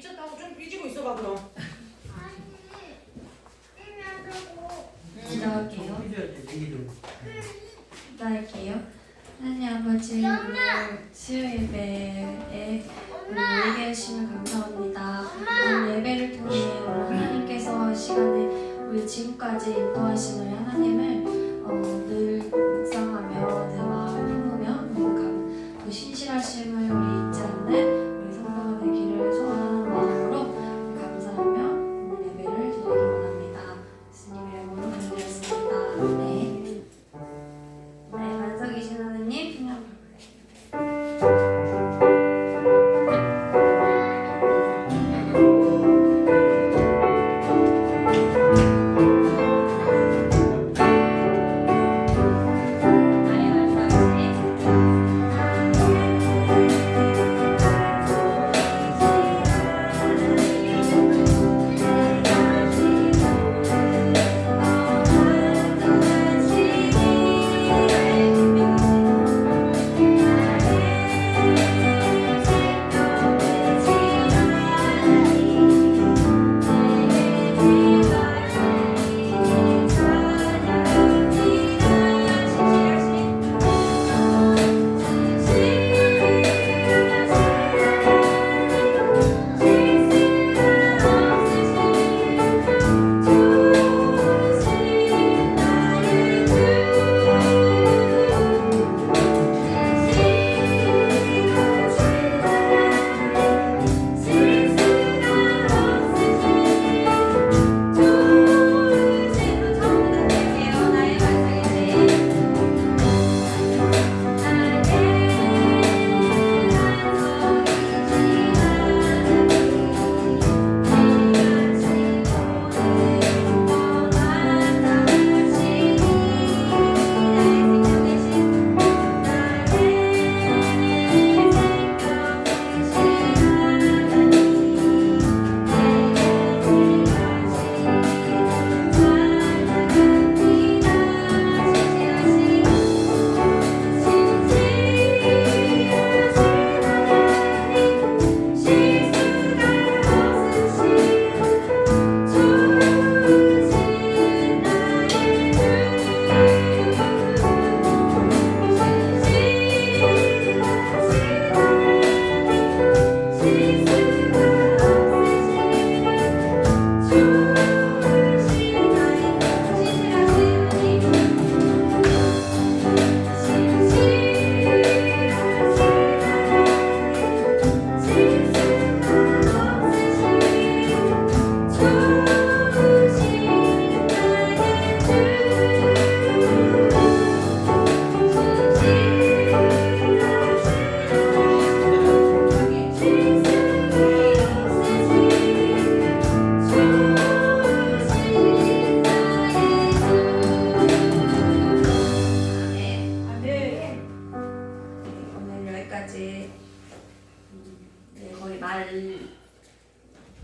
삐졌다고 좀 삐지고 있어봐 그럼. 기도할게요. 기도. 기도할게요. 하나님 아버지, 오늘 수요 예배에 우리 모이게 해주시면 감사합니다. 오늘 예배를 통해 오늘 하나님께서 시간에 우리 지금까지 인도하신 우리 하나님을 늘 묵상하며 늘 마음을 품으며 그 신실하심을 우리 잊지 않는 우리 성도가 되기를 소원하는 마음으로 감사하며 오늘 예배를 드리기 원합니다. 예수님 이름으로 기도드렸습니다. 아멘. 네, 반석이신 하나님 평양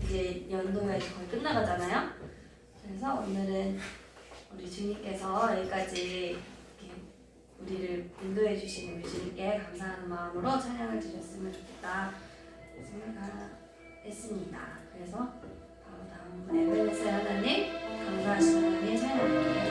이제 연도가 거의 끝나가잖아요. 그래서 오늘은 우리 주님께서 여기까지 이렇게 우리를 인도해 주신 우리 주님께 감사하는 마음으로 찬양을 드렸으면 좋겠다 생각했습니다. 그래서 바로 다음 에베네셀 하나님, 감사하신 하나님 찬양할게요.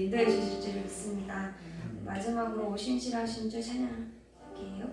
인도해 주실 줄 믿습니다. 마지막으로 오신실하신 주 찬양할게요.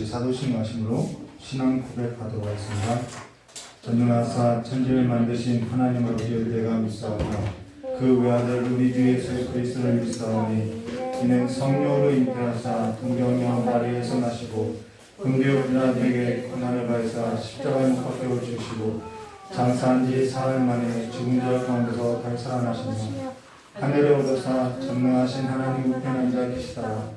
같이 사도신 마심으로 신앙 고백하도록 하겠습니다. 전능하사 천지를 만드신 하나님 아버지를 내가 믿사오며 그 외아들 우리 주 예수 그리스도를 믿사오니 이는 성령으로 잉태하사 동정녀 마리아에서 나시고 금비의 빌라도에게 고난을 받으사 십자가에 못 박혀 죽으시고 장사한 지 사흘 만에 죽은 자 가운데서 다시 살아나시며 하늘에 오르사 전능하신 하나님 우편에 앉아 계시다가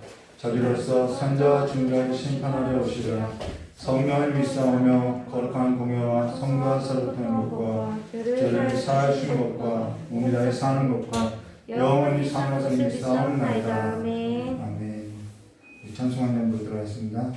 저리로서 산자와 중자를 심판하려 오시리라. 성령을 믿사오며 거룩한 공예와 성도와 서로타는 것과 죄를 사하시는 것과 몸이 다해 사는 것과 영원히 사는 것을 믿사옵나이다. 아멘. 찬송한 연도 들어가겠습니다.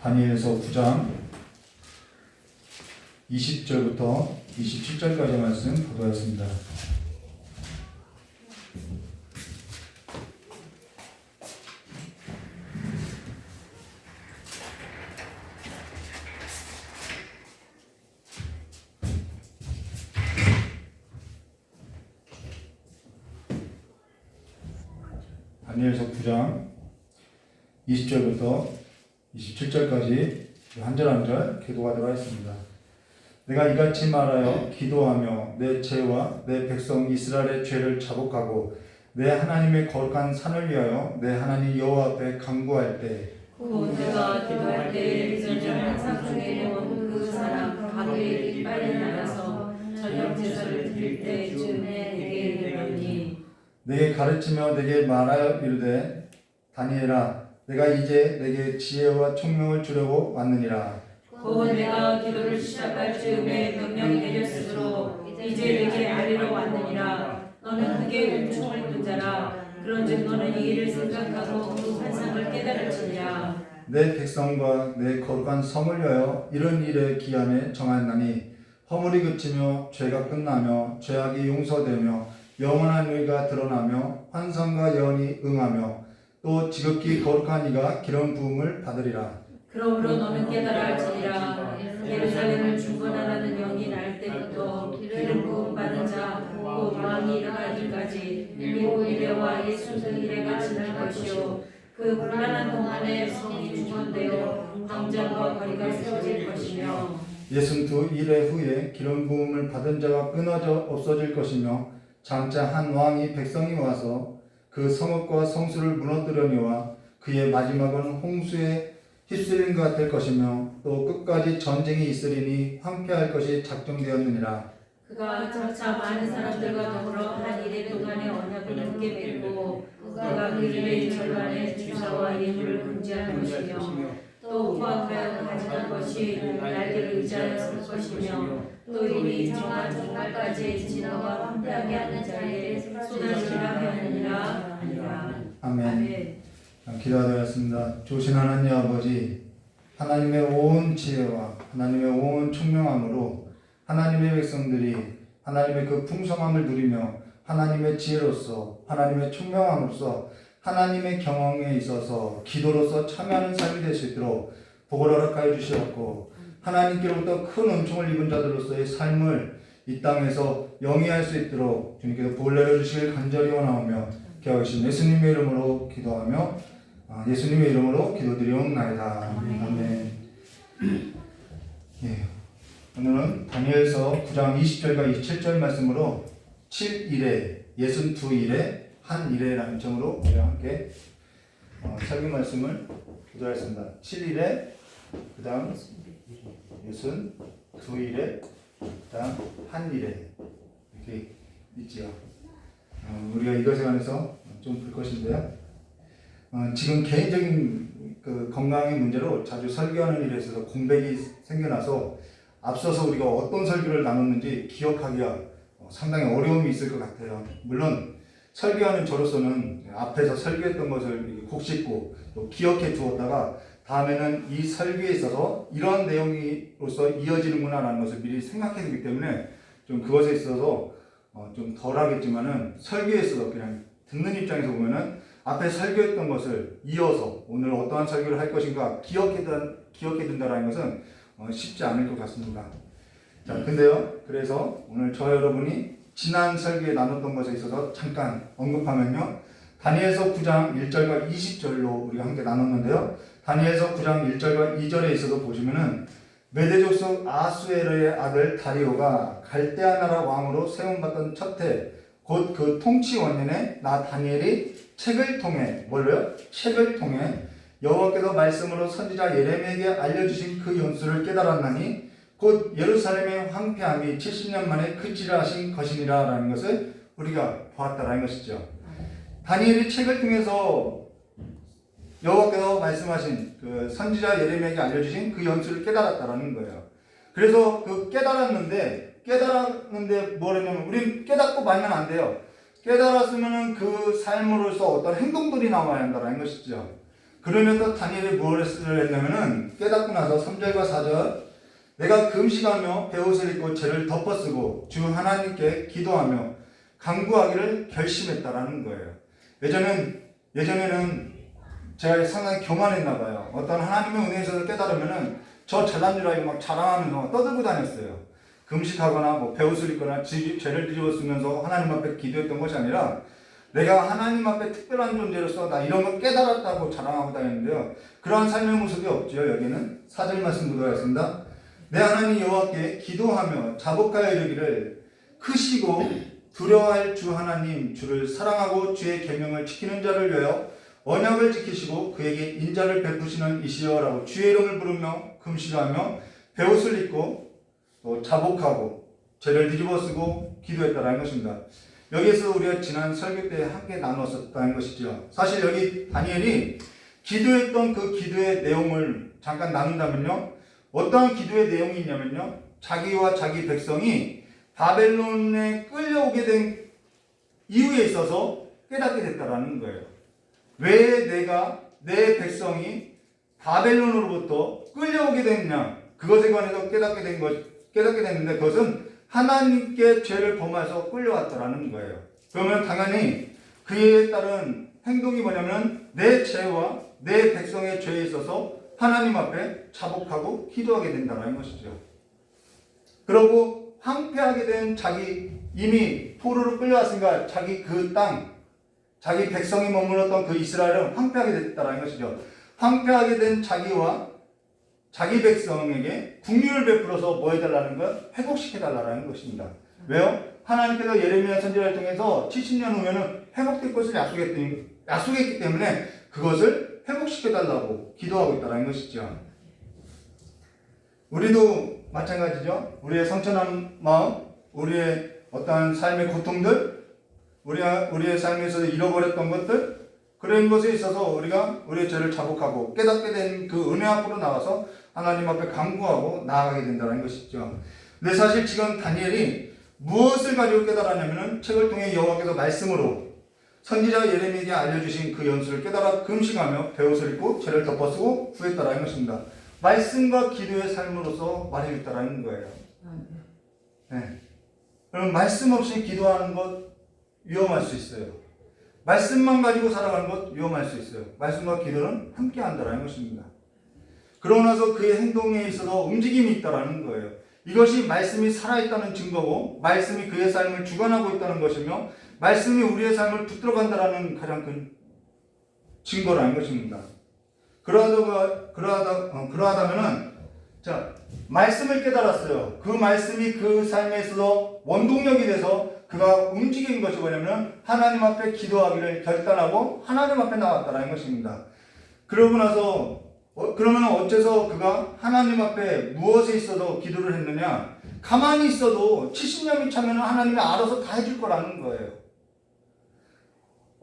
다니엘서 9장 20절부터 27절까지 말씀 보도하였습니다. 다니엘서 9장 20절부터 27절까지 한 절 한 절 기도하도록 하겠습니다. 내가 이같이 말하여 기도하며 내 죄와 내 백성 이스라엘의 죄를 자복하고 내 하나님의 거룩한 산을 위하여 내 하나님 여호와 앞에 간구할 때 곧 내가 기도할 때 이전에 항상 중에 온 그 사람 가브리엘이 빨리 나가서 저녁 제사를 드릴 때쯤에 내게 이르노니 내게 가르치며 내게 말하여 이르되 다니엘아 내가 이제 내게 지혜와 총명을 주려고 왔느니라. 곧 내가 기도를 시작할 즈음에 명령이 내렸으므로 이제 내게 알리러 왔느니라. 너는 크게 은총을 입은 자라. 그런즉 너는 이 일을 생각하고 그 환상을 깨달을지니라. 내 백성과 내 거룩한 성을 위하여 이런 일의 기한에 정하였나니 허물이 그치며 죄가 끝나며 죄악이 용서되며 영원한 의가 드러나며 환상과 예언이 응하며 또 지극히 거룩한 이가 기름 부음을 받으리라. 그러므로 너는 깨달아 할지니라. 예루살렘을 중건하라는 영이 날 때부터 기름 부음 받은 자 곧 왕이 일어나기까지 일곱 이레와 예순석 이레가 지날 것이요 그 불안한 동안에 성이 중건되어 광장과 거리가 세워질 것이며 62일의 후에 기름 부음을 받은 자가 끊어져 없어질 것이며 장차 한 왕이 백성이 와서 그 성읍과 성수를 무너뜨려니와 그의 마지막은 홍수에 휩쓸린 것 될 것이며 또 끝까지 전쟁이 있으리니 황폐할 것이 작정되었느니라. 그가 장차 많은 사람들과 더불어 한 이래 동안의 언약을 함께 맺고 그가 그 일의 절반의 주사와 예물을 금지할 것이며 또 후학하여 가진한 것이 날개를 의지하여 설 것이며 또 이미 정한 종말까지 진화와 황폐하게 하는 자리에 쏟아지리라 하였느니라. 아니라. 아멘. 기도하였습니다. 조신 하나님 아버지, 하나님의 온 지혜와 하나님의 온 총명함으로 하나님의 백성들이 하나님의 그 풍성함을 누리며 하나님의 지혜로서 하나님의 총명함으로써 하나님의 경험에 있어서 기도로서 참여하는 삶이 될 수 있도록 복을 허락하여 주시옵고 하나님께로부터 큰 은총을 입은 자들로서의 삶을 이 땅에서 영위할 수 있도록 주님께서 복을 내려주시길 간절히 원하오며 기도하신 예수님의 이름으로 기도하며 예수님의 이름으로 기도드리옵나이다. 아멘. 예. 오늘은 다니엘서 9장 20절과 27절 말씀으로 7일에 62일에 한 일에라는 점으로 우리가 함께 설교 말씀을 기도하였습니다. 7일에 그 다음 62일에 그 다음 한 일에 이렇게 있지요. 우리가 이것에 관해서 좀 볼 것인데요. 지금 개인적인 그 건강의 문제로 자주 설교하는 일에 있어서 공백이 생겨나서 앞서서 우리가 어떤 설교를 나눴는지 기억하기가 상당히 어려움이 있을 것 같아요. 물론 설교하는 저로서는 앞에서 설교했던 것을 곡짓고 또 기억해 두었다가 다음에는 이 설교에 있어서 이런 내용으로서 이어지는구나 라는 것을 미리 생각해 두기 때문에 좀 그것에 있어서 좀 덜하겠지만은 설교에 있어서 그냥 듣는 입장에서 보면은 앞에 설교했던 것을 이어서 오늘 어떠한 설교를 할 것인가 기억해 둔다라는 것은 쉽지 않을 것 같습니다. 자, 근데요. 그래서 오늘 저 여러분이 지난 설교에 나눴던 것에 있어서 잠깐 언급하면요. 다니엘서 9장 1절과 20절로 우리가 함께 나눴는데요. 다니엘서 9장 1절과 2절에 있어서 보시면은 메대 족속 아수에르의 아들 다리오가 갈대아 나라 왕으로 세움받던 첫 해 곧 그 통치 원년에 나 다니엘이 책을 통해 뭘로요? 책을 통해 여호와께서 말씀으로 선지자 예레미야에게 알려주신 그 연수를 깨달았나니 곧 예루살렘의 황폐함이 70년 만에 그치라 하신 것이니라 라는 것을 우리가 보았다라는 것이죠. 다니엘이 책을 통해서 여호와께서 말씀하신 그 선지자 예레미야에게 알려주신 그 연수를 깨달았다라는 거예요. 그래서 그 깨달았는데 뭘 했냐면 우린 깨닫고 말면 안 돼요. 깨달았으면 그 삶으로서 어떤 행동들이 나와야 한다는 것이죠. 그러면서 다니엘이 뭘 했냐면은 깨닫고 나서 3절과 4절 내가 금식하며 베옷을 입고 죄를 덮어쓰고 주 하나님께 기도하며 간구하기를 결심했다라는 거예요. 예전에는 제가 상당히 교만했나 봐요. 어떤 하나님의 은혜에서 깨달으면은 저 잘난 줄 알고 막 자랑하면서 떠들고 다녔어요. 금식하거나 뭐 베옷을 입거나 죄를 뒤집어 쓰면서 하나님 앞에 기도했던 것이 아니라 내가 하나님 앞에 특별한 존재로서 나 이런 거 깨달았다고 자랑하고 다니는데요. 그러한 삶의 모습이 없죠. 여기는 4절 말씀 보도록 하겠습니다. 내 하나님 여호와께 기도하며 자복하여 이르기를 크시고 두려워할 주 하나님 주를 사랑하고 주의 계명을 지키는 자를 위하여 언약을 지키시고 그에게 인자를 베푸시는 이시여라고 주의 이름을 부르며 금식하며 베옷을 입고 또 자복하고 죄를 뒤집어쓰고 기도했다라는 것입니다. 여기에서 우리가 지난 설교 때 함께 나눴었다는 것이죠. 사실 여기 다니엘이 기도했던 그 기도의 내용을 잠깐 나눈다면요, 어떠한 기도의 내용이 있냐면요, 자기와 자기 백성이 바벨론에 끌려오게 된 이유에 있어서 깨닫게 됐다라는 거예요. 왜 내가 내 백성이 바벨론으로부터 끌려오게 됐냐, 그것에 관해서 깨닫게 됐는데 그것은 하나님께 죄를 범해서 끌려왔다라는 거예요. 그러면 당연히 그에 따른 행동이 뭐냐면 내 죄와 내 백성의 죄에 있어서 하나님 앞에 자복하고 기도하게 된다는 것이죠. 그러고 황폐하게 된 이미 포로로 끌려왔으니까 자기 그 땅, 자기 백성이 머물렀던 그 이스라엘은 황폐하게 됐다는 것이죠. 황폐하게 된 자기와 자기 백성에게 긍휼을 베풀어서 뭐 해달라는 것? 회복시켜달라는 것입니다. 왜요? 하나님께서 예레미야 선지자를 통해서 70년 후에는 회복될 것을 약속했기 때문에 그것을 회복시켜달라고 기도하고 있다는 것이죠. 우리도 마찬가지죠. 우리의 상처난 마음, 우리의 어떠한 삶의 고통들, 우리의 삶에서 잃어버렸던 것들, 그런 것에 있어서 우리가 우리의 죄를 자복하고 깨닫게 된 그 은혜 앞으로 나가서 하나님 앞에 간구하고 나아가게 된다는 것이죠. 근데 사실 지금 다니엘이 무엇을 가지고 깨달았냐면은 책을 통해 여호와께서 말씀으로 선지자 예레미야에게 알려주신 그 연수를 깨달아 금식하며 베옷을 입고 죄를 덮어쓰고 구했다라는 것입니다. 말씀과 기도의 삶으로서 말해줬다라는 거예요. 네. 그럼 말씀 없이 기도하는 것 위험할 수 있어요. 말씀만 가지고 살아가는 것 위험할 수 있어요. 말씀과 기도는 함께 한다라는 것입니다. 그러고 나서 그의 행동에 있어서 움직임이 있다라는 거예요. 이것이 말씀이 살아있다는 증거고 말씀이 그의 삶을 주관하고 있다는 것이며 말씀이 우리의 삶을 붙들어간다라는 가장 큰 증거라는 것입니다. 그러하다면은 자, 말씀을 깨달았어요. 그 말씀이 그 삶에 있어서 원동력이 돼서 그가 움직인 것이 뭐냐면 하나님 앞에 기도하기를 결단하고 하나님 앞에 나왔다라는 것입니다. 그러고 나서 그러면 어째서 그가 하나님 앞에 무엇에 있어서 기도를 했느냐? 가만히 있어도 70년이 차면 하나님이 알아서 다 해줄 거라는 거예요.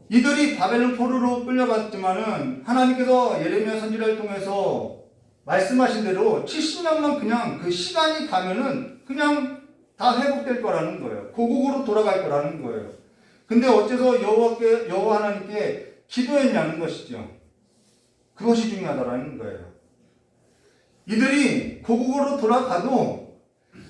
이들이 바벨론 포로로 끌려갔지만은 하나님께서 예레미야 선지자를 통해서 말씀하신 대로 70년만 그냥 그 시간이 가면은 그냥 다 회복될 거라는 거예요. 고국으로 돌아갈 거라는 거예요. 근데 어째서 여호와 하나님께 기도했냐는 것이죠. 그것이 중요하다라는 거예요. 이들이 고국으로 돌아가도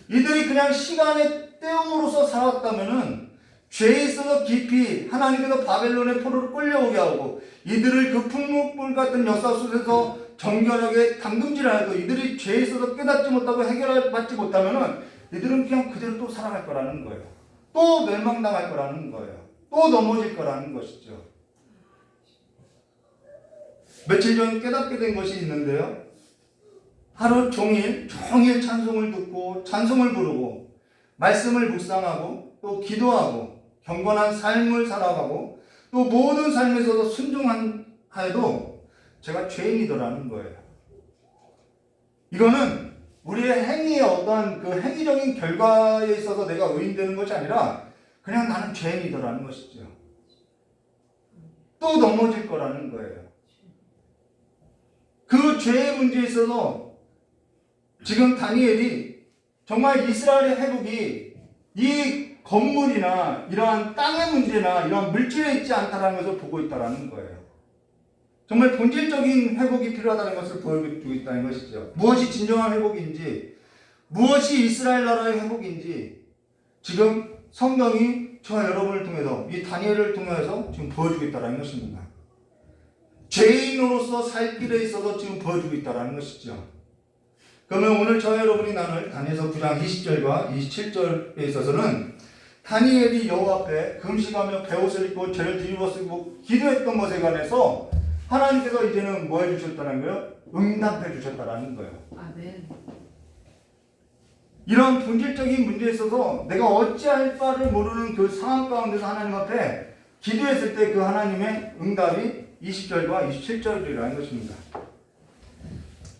이들이 그냥 시간의 때움으로써 살았다면은 죄에 있어서 깊이 하나님께서 바벨론의 포로로 끌려오게 하고 이들을 그 풍문불 같은 역사 속에서 정결하게 담금질하고 이들이 죄에 있어서 깨닫지 못하고 해결받지 못하면은 이들은 그냥 그대로 또 살아갈 거라는 거예요. 또 멸망당할 거라는 거예요. 또 넘어질 거라는 것이죠. 며칠 전 깨닫게 된 것이 있는데요. 하루 종일 찬송을 듣고 찬송을 부르고 말씀을 묵상하고 또 기도하고 경건한 삶을 살아가고 또 모든 삶에서도 순종하여도 제가 죄인이더라는 거예요. 이거는 우리의 행위의 어떠한 그 행위적인 결과에 있어서 내가 의인되는 것이 아니라 그냥 나는 죄인이더라는 것이죠. 또 넘어질 거라는 거예요. 그 죄의 문제에 있어서 지금 다니엘이 정말 이스라엘의 회복이 이 건물이나 이러한 땅의 문제나 이러한 물질에 있지 않다는 것을 보고 있다는 거예요. 정말 본질적인 회복이 필요하다는 것을 보여주고 있다는 것이죠. 무엇이 진정한 회복인지, 무엇이 이스라엘 나라의 회복인지 지금 성경이 저와 여러분을 통해서 이 다니엘을 통해서 지금 보여주고 있다는 것입니다. 죄인으로서 살 길에 있어서 지금 보여주고 있다는 것이죠. 그러면 오늘 저와 여러분이 나눌 다니엘서 9장 20절과 27절에 있어서는 다니엘이 여호와 앞에 금식하며 베옷을 입고 죄를 뒤집어 쓰고 기도했던 것에 관해서 하나님께서 이제는 뭐 해주셨다는 거예요? 응답해 주셨다는 거예요. 아멘. 이런 본질적인 문제에 있어서 내가 어찌할 바를 모르는 그 상황 가운데서 하나님 앞에 기도했을 때 그 하나님의 응답이 20절과 27절이라는 것입니다.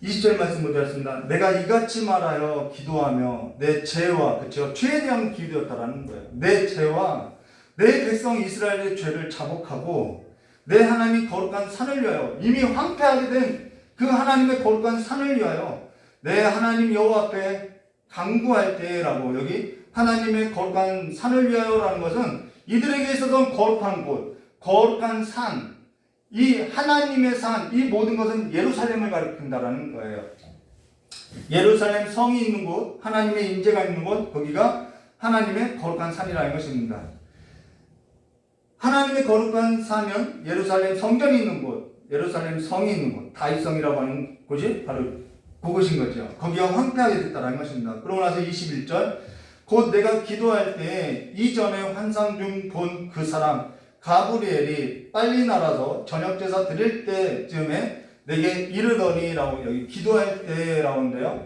20절 말씀 보겠습니다. 내가 이같이 말하여 기도하며 내 죄와, 그쵸? 죄에 대한 기도였다라는 거예요. 내 죄와 내 백성 이스라엘의 죄를 자복하고 내 하나님이 거룩한 산을 위하여, 이미 황폐하게 된 그 하나님의 거룩한 산을 위하여 내 하나님 여호와 앞에 간구할 때라고, 여기 하나님의 거룩한 산을 위하여라는 것은 이들에게 있어서 거룩한 곳, 거룩한 산, 이 하나님의 산, 이 모든 것은 예루살렘을 가리킨다라는 거예요. 예루살렘 성이 있는 곳, 하나님의 임재가 있는 곳, 거기가 하나님의 거룩한 산이라는 것입니다. 하나님의 거룩한 산은 예루살렘 성전이 있는 곳, 예루살렘 성이 있는 곳, 다윗성이라고 하는 곳이 바로 그곳인 거죠. 거기가 황폐하게 됐다는 것입니다. 그러고 나서 21절, 곧 내가 기도할 때 이전에 환상 중 본 그 사람 가브리엘이 빨리 날아서 저녁 제사 드릴 때쯤에 내게 이르더니라고, 여기 기도할 때라고인데요.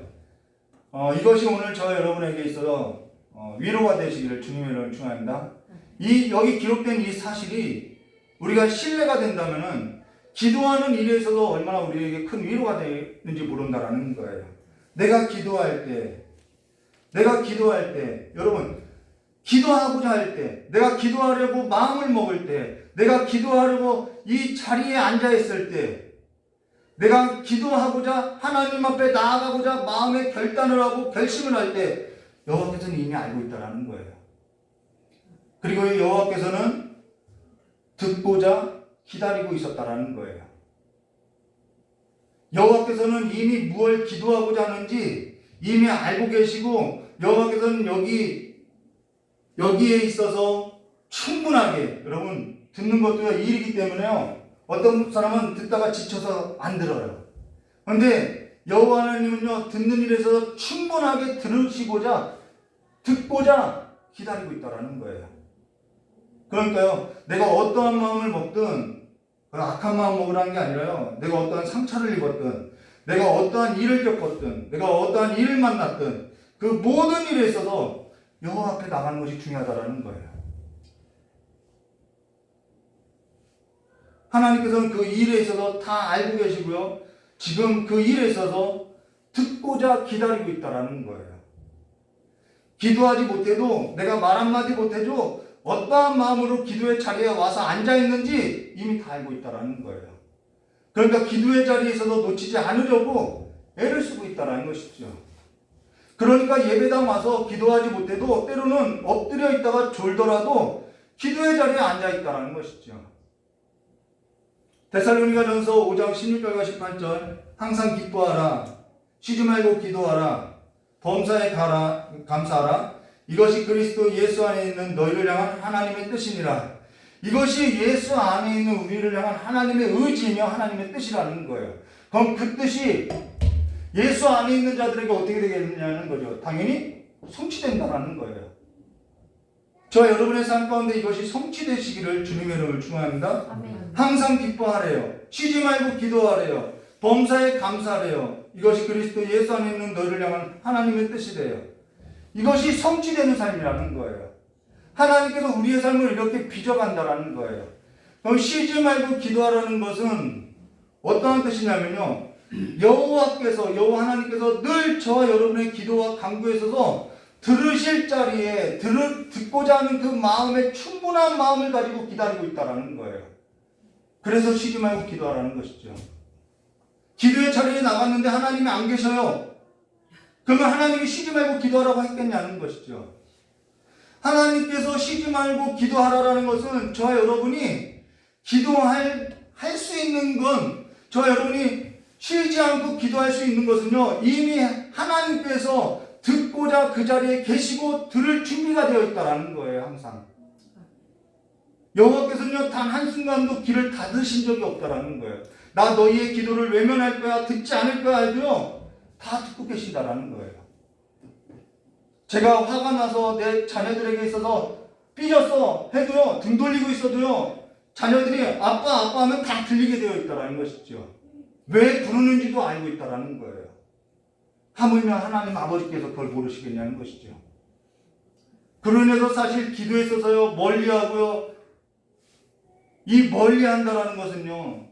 이것이 오늘 저 여러분에게 있어서 위로가 되시기를 주님의 이름으로 축원합니다. 여기 기록된 이 사실이 우리가 신뢰가 된다면은 기도하는 일에 있어서 얼마나 우리에게 큰 위로가 되는지 모른다라는 거예요. 내가 기도할 때, 여러분, 기도하고자 할 때, 내가 기도하려고 마음을 먹을 때, 내가 기도하려고 이 자리에 앉아 있을 때, 내가 기도하고자 하나님 앞에 나아가고자 마음의 결단을 하고 결심을 할 때, 여호와께서는 이미 알고 있다라는 거예요. 그리고 여호와께서는 듣고자 기다리고 있었다라는 거예요. 여호와께서는 이미 무엇을 기도하고자 하는지 이미 알고 계시고, 여호와께서는 여기에 있어서 충분하게, 여러분, 듣는 것도 일이기 때문에요. 어떤 사람은 듣다가 지쳐서 안 들어요. 그런데 여호와 하나님은요, 듣는 일에서 충분하게 들으시고자, 듣고자 기다리고 있다라는 거예요. 그러니까요, 내가 어떠한 마음을 먹든, 악한 마음 먹으라는 게 아니라요, 내가 어떠한 상처를 입었든, 내가 어떠한 일을 겪었든, 내가 어떠한 일을 만났든, 그 모든 일에 있어서 여호와 앞에 나가는 것이 중요하다라는 거예요. 하나님께서는 그 일에 있어서 다 알고 계시고요, 지금 그 일에 있어서 듣고자 기다리고 있다라는 거예요. 기도하지 못해도, 내가 말 한마디 못해도 어떠한 마음으로 기도의 자리에 와서 앉아있는지 이미 다 알고 있다라는 거예요. 그러니까 기도의 자리에 있어서 놓치지 않으려고 애를 쓰고 있다라는 것이죠. 그러니까 예배당 와서 기도하지 못해도 때로는 엎드려 있다가 졸더라도 기도의 자리에 앉아있다라는 것이죠. 데살로니가전서 5장 16절과 18절, 항상 기뻐하라, 쉬지 말고 기도하라, 범사에 감사하라, 이것이 그리스도 예수 안에 있는 너희를 향한 하나님의 뜻이니라. 이것이 예수 안에 있는 우리를 향한 하나님의 의지이며 하나님의 뜻이라는 거예요. 그럼 그 뜻이 예수 안에 있는 자들에게 어떻게 되겠느냐는 거죠. 당연히 성취된다라는 거예요. 저 여러분의 삶 가운데 이것이 성취되시기를 주님의 이름을 축원합니다. 아멘. 항상 기뻐하래요. 쉬지 말고 기도하래요. 범사에 감사하래요. 이것이 그리스도 예수 안에 있는 너희를 향한 하나님의 뜻이래요. 이것이 성취되는 삶이라는 거예요. 하나님께서 우리의 삶을 이렇게 빚어간다라는 거예요. 그럼 쉬지 말고 기도하라는 것은 어떠한 뜻이냐면요, 여호와 하나님께서 늘 저와 여러분의 기도와 간구에 있어서 들으실 자리에 듣고자 하는 그 마음에 충분한 마음을 가지고 기다리고 있다라는 거예요. 그래서 쉬지 말고 기도하라는 것이죠. 기도의 자리에 나갔는데 하나님이 안 계셔요. 그러면 하나님이 쉬지 말고 기도하라고 했겠냐는 것이죠. 하나님께서 쉬지 말고 기도하라는 것은 저와 여러분이 기도할 수 있는 건, 저와 여러분이 쉬지 않고 기도할 수 있는 것은요, 이미 하나님께서 듣고자 그 자리에 계시고 들을 준비가 되어 있다라는 거예요. 항상 여호와께서는요, 단 한순간도 귀를 닫으신 적이 없다라는 거예요. 나 너희의 기도를 외면할 거야, 듣지 않을 거야 해도요, 다 듣고 계신다라는 거예요. 제가 화가 나서 내 자녀들에게 있어서 삐졌어 해도요, 등 돌리고 있어도요, 자녀들이 아빠 하면 다 들리게 되어 있다라는 것이죠. 왜 부르는지도 알고 있다라는 거예요. 하물며 하나님 아버지께서 그걸 모르시겠냐는 것이죠. 그로 인해서 사실 기도에 있어서요, 멀리하고요, 이 멀리한다라는 것은요,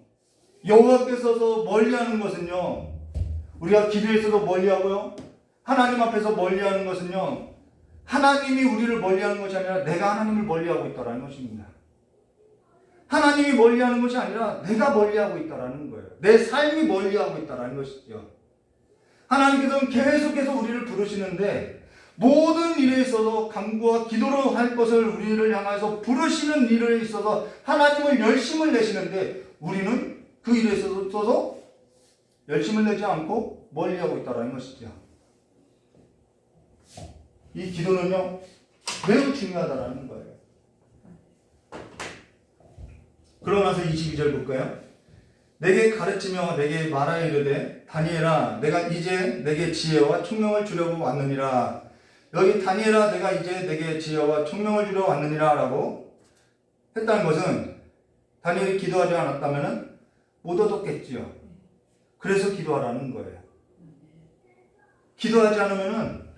여호와께서 멀리하는 것은요, 우리가 기도에 있어서 멀리하고요, 하나님 앞에서 멀리하는 것은요, 하나님이 우리를 멀리하는 것이 아니라 내가 하나님을 멀리하고 있다라는 것입니다. 하나님이 멀리하는 것이 아니라 내가 멀리하고 있다라는 거예요. 내 삶이 멀리하고 있다라는 것이죠. 하나님께서는 계속해서 우리를 부르시는데 모든 일에 있어서 간구와 기도로 할 것을 우리를 향해서 부르시는 일에 있어서 하나님을 열심을 내시는데 우리는 그 일에 있어서 열심을 내지 않고 멀리하고 있다는 것이죠. 이 기도는요, 매우 중요하다는 거예요. 그러고 나서 22절 볼까요? 내게 가르치며 내게 말하여 이르되 다니엘아 내가 이제 내게 지혜와 총명을 주려고 왔느니라. 여기 다니엘아 내가 이제 내게 지혜와 총명을 주려 왔느니라 라고 했다는 것은 다니엘이 기도하지 않았다면 못 얻었겠지요. 그래서 기도하라는 거예요. 기도하지 않으면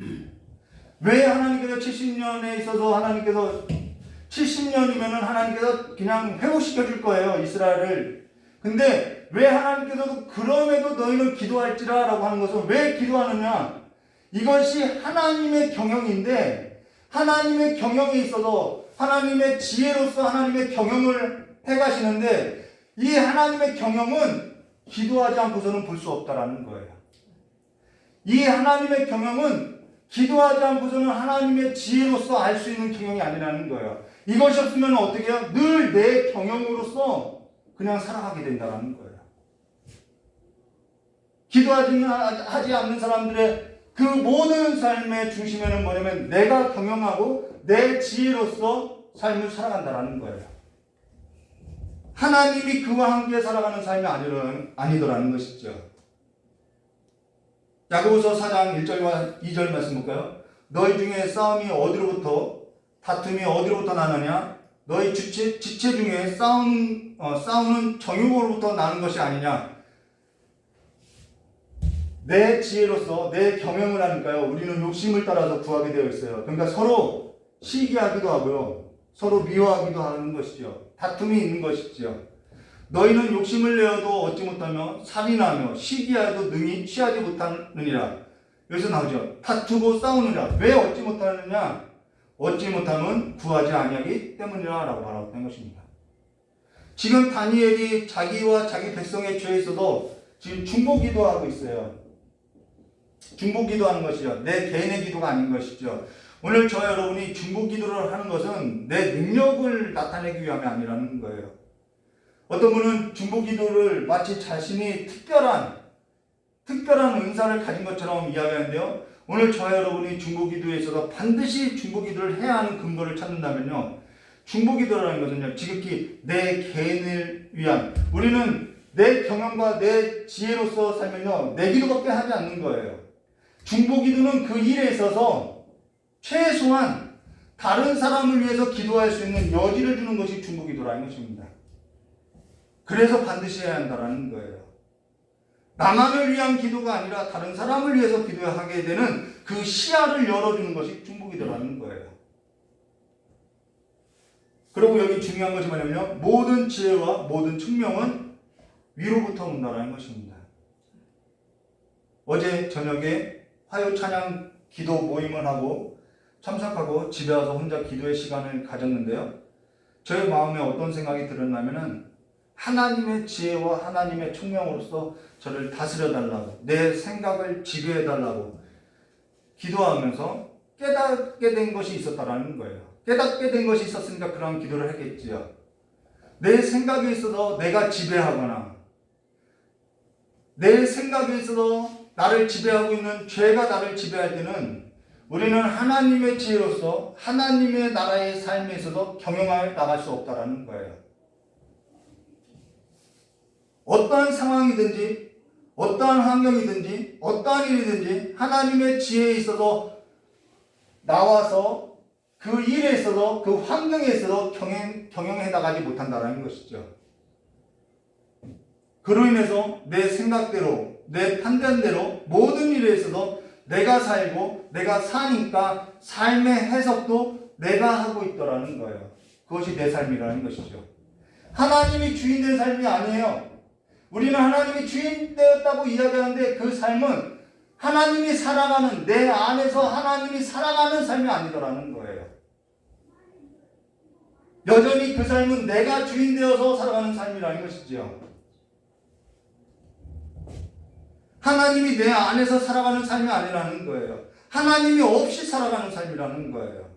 왜 하나님께서 70년에 있어서 하나님께서 70년이면 하나님께서 그냥 회복시켜 줄 거예요, 이스라엘을. 근데 왜 하나님께서도 그럼에도 너희는 기도할지라 라고 하는 것은 왜 기도하느냐? 이것이 하나님의 경영인데 하나님의 경영에 있어서 하나님의 지혜로서 하나님의 경영을 해가시는데 이 하나님의 경영은 기도하지 않고서는 볼 수 없다라는 거예요. 이 하나님의 경영은 기도하지 않고서는 하나님의 지혜로서 알 수 있는 경영이 아니라는 거예요. 이것이 없으면 어떻게 해요? 늘 내 경영으로서 그냥 살아가게 된다는 거예요. 기도하지 않는 사람들의 그 모든 삶의 중심에는 뭐냐면 내가 경영하고 내 지혜로서 삶을 살아간다는 거예요. 하나님이 그와 함께 살아가는 삶이 아니더라는 것이죠. 야고보서 4장 1절과 2절 말씀 볼까요? 너희 중에 싸움이 어디로부터 다툼이 어디로부터 나느냐? 너희 지체 중에 싸우는 정욕으로부터 나는 것이 아니냐? 내 지혜로서 내 경영을 하니까요. 우리는 욕심을 따라서 구하게 되어 있어요. 그러니까 서로 시기하기도 하고요. 서로 미워하기도 하는 것이죠. 다툼이 있는 것이죠. 너희는 욕심을 내어도 얻지 못하며 살인하며 시기하여도 능히 취하지 못하느니라. 여기서 나오죠. 다투고 싸우느라. 왜 얻지 못하느냐? 얻지 못하면 구하지 아니하기 때문이라 라고 말하는 것입니다. 지금 다니엘이 자기와 자기 백성의 죄에 있어서 지금 중보기도하고 있어요. 중보기도하는 것이죠. 내 개인의 기도가 아닌 것이죠. 오늘 저 여러분이 중보기도를 하는 것은 내 능력을 나타내기 위함이 아니라는 거예요. 어떤 분은 중보기도를 마치 자신이 특별한 은사를 가진 것처럼 이야기하는데요. 오늘 저 여러분이 중보기도에 있어서 반드시 중보기도를 해야 하는 근거를 찾는다면요. 중보기도라는 것은요. 지극히 내 개인을 위한 우리는 내 경험과 내 지혜로서 살면요. 내 기도밖에 하지 않는 거예요. 중보기도는 그 일에 있어서 최소한 다른 사람을 위해서 기도할 수 있는 여지를 주는 것이 중보기도라는 것입니다. 그래서 반드시 해야 한다는 거예요. 나만을 위한 기도가 아니라 다른 사람을 위해서 기도하게 되는 그 시야를 열어주는 것이 중보기도라는 거예요. 그리고 여기 중요한 것이 뭐냐면요. 모든 지혜와 모든 총명은 위로부터 온다는 것입니다. 어제 저녁에 화요 찬양 기도 모임을 하고 참석하고 집에 와서 혼자 기도의 시간을 가졌는데요. 저의 마음에 어떤 생각이 들었냐면은 하나님의 지혜와 하나님의 총명으로서 저를 다스려달라고 내 생각을 지배해달라고 기도하면서 깨닫게 된 것이 있었다라는 거예요. 깨닫게 된 것이 있었으니까 그런 기도를 했겠지요. 내 생각에 있어서 내가 지배하거나 내 생각에 있어서 나를 지배하고 있는 죄가 나를 지배할 때는 우리는 하나님의 지혜로서 하나님의 나라의 삶에 있어서 경영하여 나갈 수 없다라는 거예요. 어떠한 상황이든지 어떠한 환경이든지 어떠한 일이든지 하나님의 지혜에 있어서 나와서 그 일에 있어서 그 환경에 있어서 경영해 나가지 못한다는 것이죠. 그로 인해서 내 생각대로 내 판단대로 모든 일에 있어서 내가 살고 내가 사니까 삶의 해석도 내가 하고 있더라는 거예요. 그것이 내 삶이라는 것이죠. 하나님이 주인된 삶이 아니에요. 우리는 하나님이 주인 되었다고 이야기하는데 그 삶은 하나님이 살아가는, 내 안에서 하나님이 살아가는 삶이 아니더라는 거예요. 여전히 그 삶은 내가 주인 되어서 살아가는 삶이라는 것이지요. 하나님이 내 안에서 살아가는 삶이 아니라는 거예요. 하나님이 없이 살아가는 삶이라는 거예요.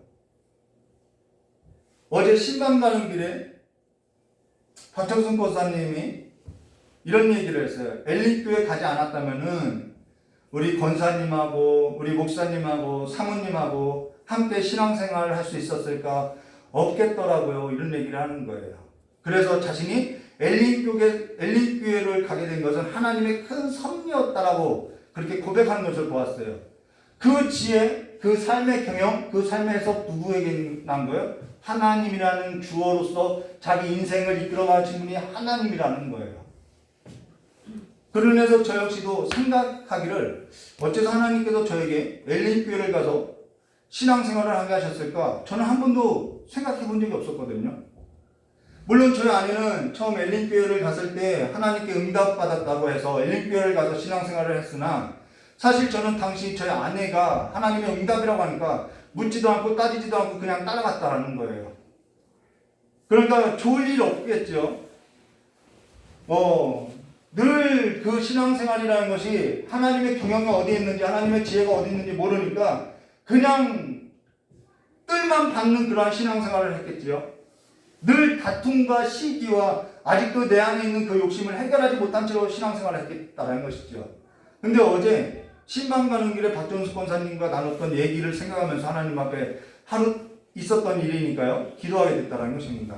어제 신방 가는 길에 박정순 권사님이 이런 얘기를 했어요. 엘린교회 가지 않았다면은 우리 권사님하고 우리 목사님하고 사모님하고 함께 신앙생활을 할 수 있었을까? 없겠더라고요. 이런 얘기를 하는 거예요. 그래서 자신이 엘린교회를 가게 된 것은 하나님의 큰 섭리였다라고 그렇게 고백하는 것을 보았어요. 그 지혜, 그 삶의 경영, 그 삶의 해석 누구에게 난 거예요? 하나님이라는 주어로서 자기 인생을 이끌어가신 분이 하나님이라는 거예요. 그러면서 저 역시도 생각하기를 어째서 하나님께서 저에게 엘린교회를 가서 신앙생활을 하게 하셨을까? 저는 한 번도 생각해 본 적이 없었거든요. 물론 저희 아내는 처음 엘린교회를 갔을 때 하나님께 응답받았다고 해서 엘린교회를 가서 신앙생활을 했으나 사실 저는 당시 저희 아내가 하나님의 응답이라고 하니까 묻지도 않고 따지지도 않고 그냥 따라갔다는 거예요. 그러니까 좋을 일 없겠죠. 늘 그 신앙생활이라는 것이 하나님의 경영이 어디에 있는지 하나님의 지혜가 어디 있는지 모르니까 그냥 뜰만 받는 그러한 신앙생활을 했겠지요. 늘 다툼과 시기와 아직도 내 안에 있는 그 욕심을 해결하지 못한 채로 신앙생활을 했겠다는 것이죠. 근데 어제 신방 가는 길에 박정수 권사님과 나눴던 얘기를 생각하면서 하나님 앞에 하루 있었던 일이니까요. 기도하게 됐다는 것입니다.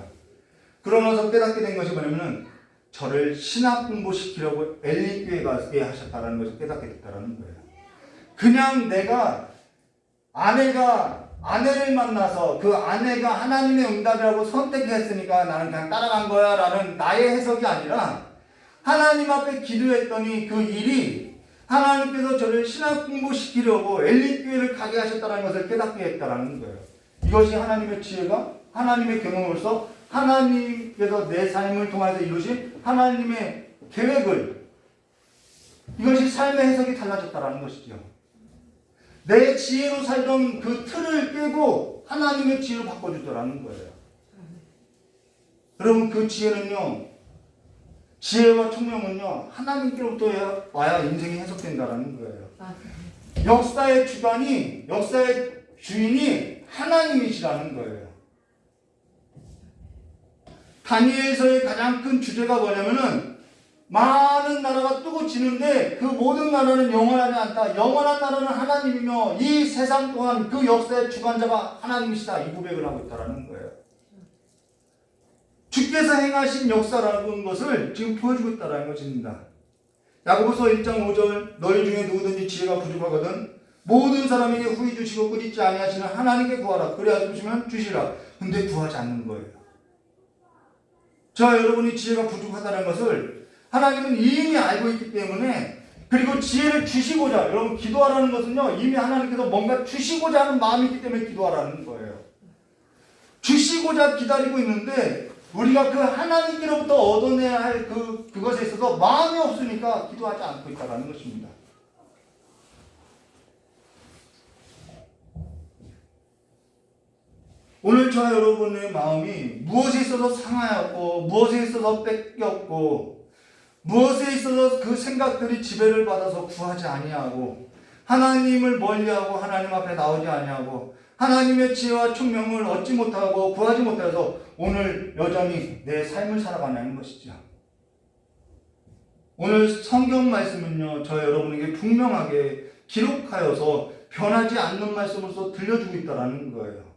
그러면서 깨닫게 된 것이 뭐냐면은 저를 신학 공부시키려고 엘린교회에 가게 하셨다는 것을 깨닫게 됐다는 거예요. 그냥 내가 아내를 만나서 그 아내가 하나님의 응답이라고 선택했으니까 나는 그냥 따라간 거야 라는 나의 해석이 아니라 하나님 앞에 기도했더니 그 일이 하나님께서 저를 신학 공부시키려고 엘린교회를 가게 하셨다는 것을 깨닫게 했다는 거예요. 이것이 하나님의 지혜가 하나님의 경험으로서 하나님께서 내 삶을 통해서 이루신 하나님의 계획을, 이것이 삶의 해석이 달라졌다는 것이죠. 내 지혜로 살던 그 틀을 깨고 하나님의 지혜로 바꿔주더라는 거예요. 여러분, 그 지혜는요, 지혜와 총명은요, 하나님께로부터 와야 인생이 해석된다는 거예요. 역사의 주인이 하나님이시라는 거예요. 다니엘서의 가장 큰 주제가 뭐냐면은 많은 나라가 뜨고 지는데 그 모든 나라는 영원하지 않다. 영원한 나라는 하나님이며 이 세상 동안 그 역사의 주관자가 하나님이시다. 이 고백을 하고 있다는 거예요. 주께서 행하신 역사라는 것을 지금 보여주고 있다는 것입니다. 야고보서 1장 5절 너희 중에 누구든지 지혜가 부족하거든 모든 사람에게 후히 주시고 꾸짖지 아니하시는 하나님께 구하라. 그래야 주시면 주시라. 근데 구하지 않는 거예요. 여러분이 지혜가 부족하다는 것을 하나님은 이미 알고 있기 때문에, 그리고 지혜를 주시고자, 여러분 기도하라는 것은요 이미 하나님께서 뭔가 주시고자 하는 마음이 있기 때문에 기도하라는 거예요. 주시고자 기다리고 있는데 우리가 그 하나님께로부터 얻어내야 할 그것에 있어서 마음이 없으니까 기도하지 않고 있다는 것입니다. 오늘 저와 여러분의 마음이 무엇에 있어서 상하였고 무엇에 있어서 뺏겼고 무엇에 있어서 그 생각들이 지배를 받아서 구하지 아니하고 하나님을 멀리하고 하나님 앞에 나오지 아니하고 하나님의 지혜와 총명을 얻지 못하고 구하지 못해서 오늘 여전히 내 삶을 살아가는 것이죠. 오늘 성경 말씀은요, 저 여러분에게 분명하게 기록하여서 변하지 않는 말씀으로서 들려주고 있다는 거예요.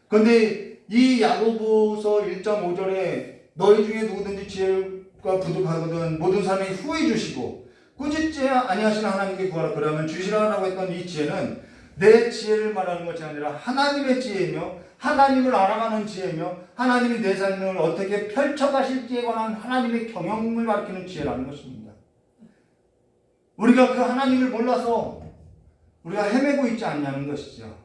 그런데 이 야고보서 1장 5절에 너희 중에 누구든지 지혜가 부족하거든 모든 사람이 후히 주시고 꾸짖지 아니하시는 하나님께 구하라. 그러면 주시라라고 했던 이 지혜는 내 지혜를 말하는 것이 아니라 하나님의 지혜이며 하나님을 알아가는 지혜이며 하나님이 내 삶을 어떻게 펼쳐가실지에 관한 하나님의 경영을 가리키는 지혜라는 것입니다. 우리가 그 하나님을 몰라서 우리가 헤매고 있지 않냐는 것이죠.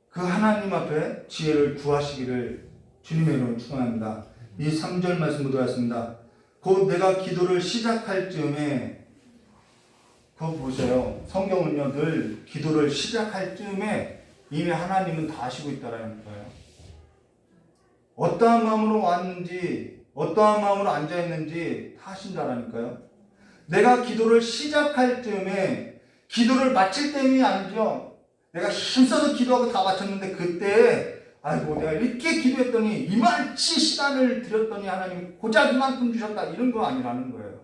그 하나님 앞에 지혜를 구하시기를 주님의 이름으로 축원합니다. 이 3절 말씀 묻어왔습니다. 곧 내가 기도를 시작할 즈음에, 그거 보세요. 성경은요 늘 기도를 시작할 즈음에 이미 하나님은 다 아시고 있다라는 거예요. 어떠한 마음으로 왔는지 어떠한 마음으로 앉아있는지 다 아신다라니까요. 내가 기도를 시작할 즈음에, 기도를 마칠 때문이 아니죠. 내가 힘써서 기도하고 다 마쳤는데 그때 아이고 내가 이렇게 기도했더니 이만치 시간을 들였더니 하나님이 고작 이만큼 주셨다, 이런 거 아니라는 거예요.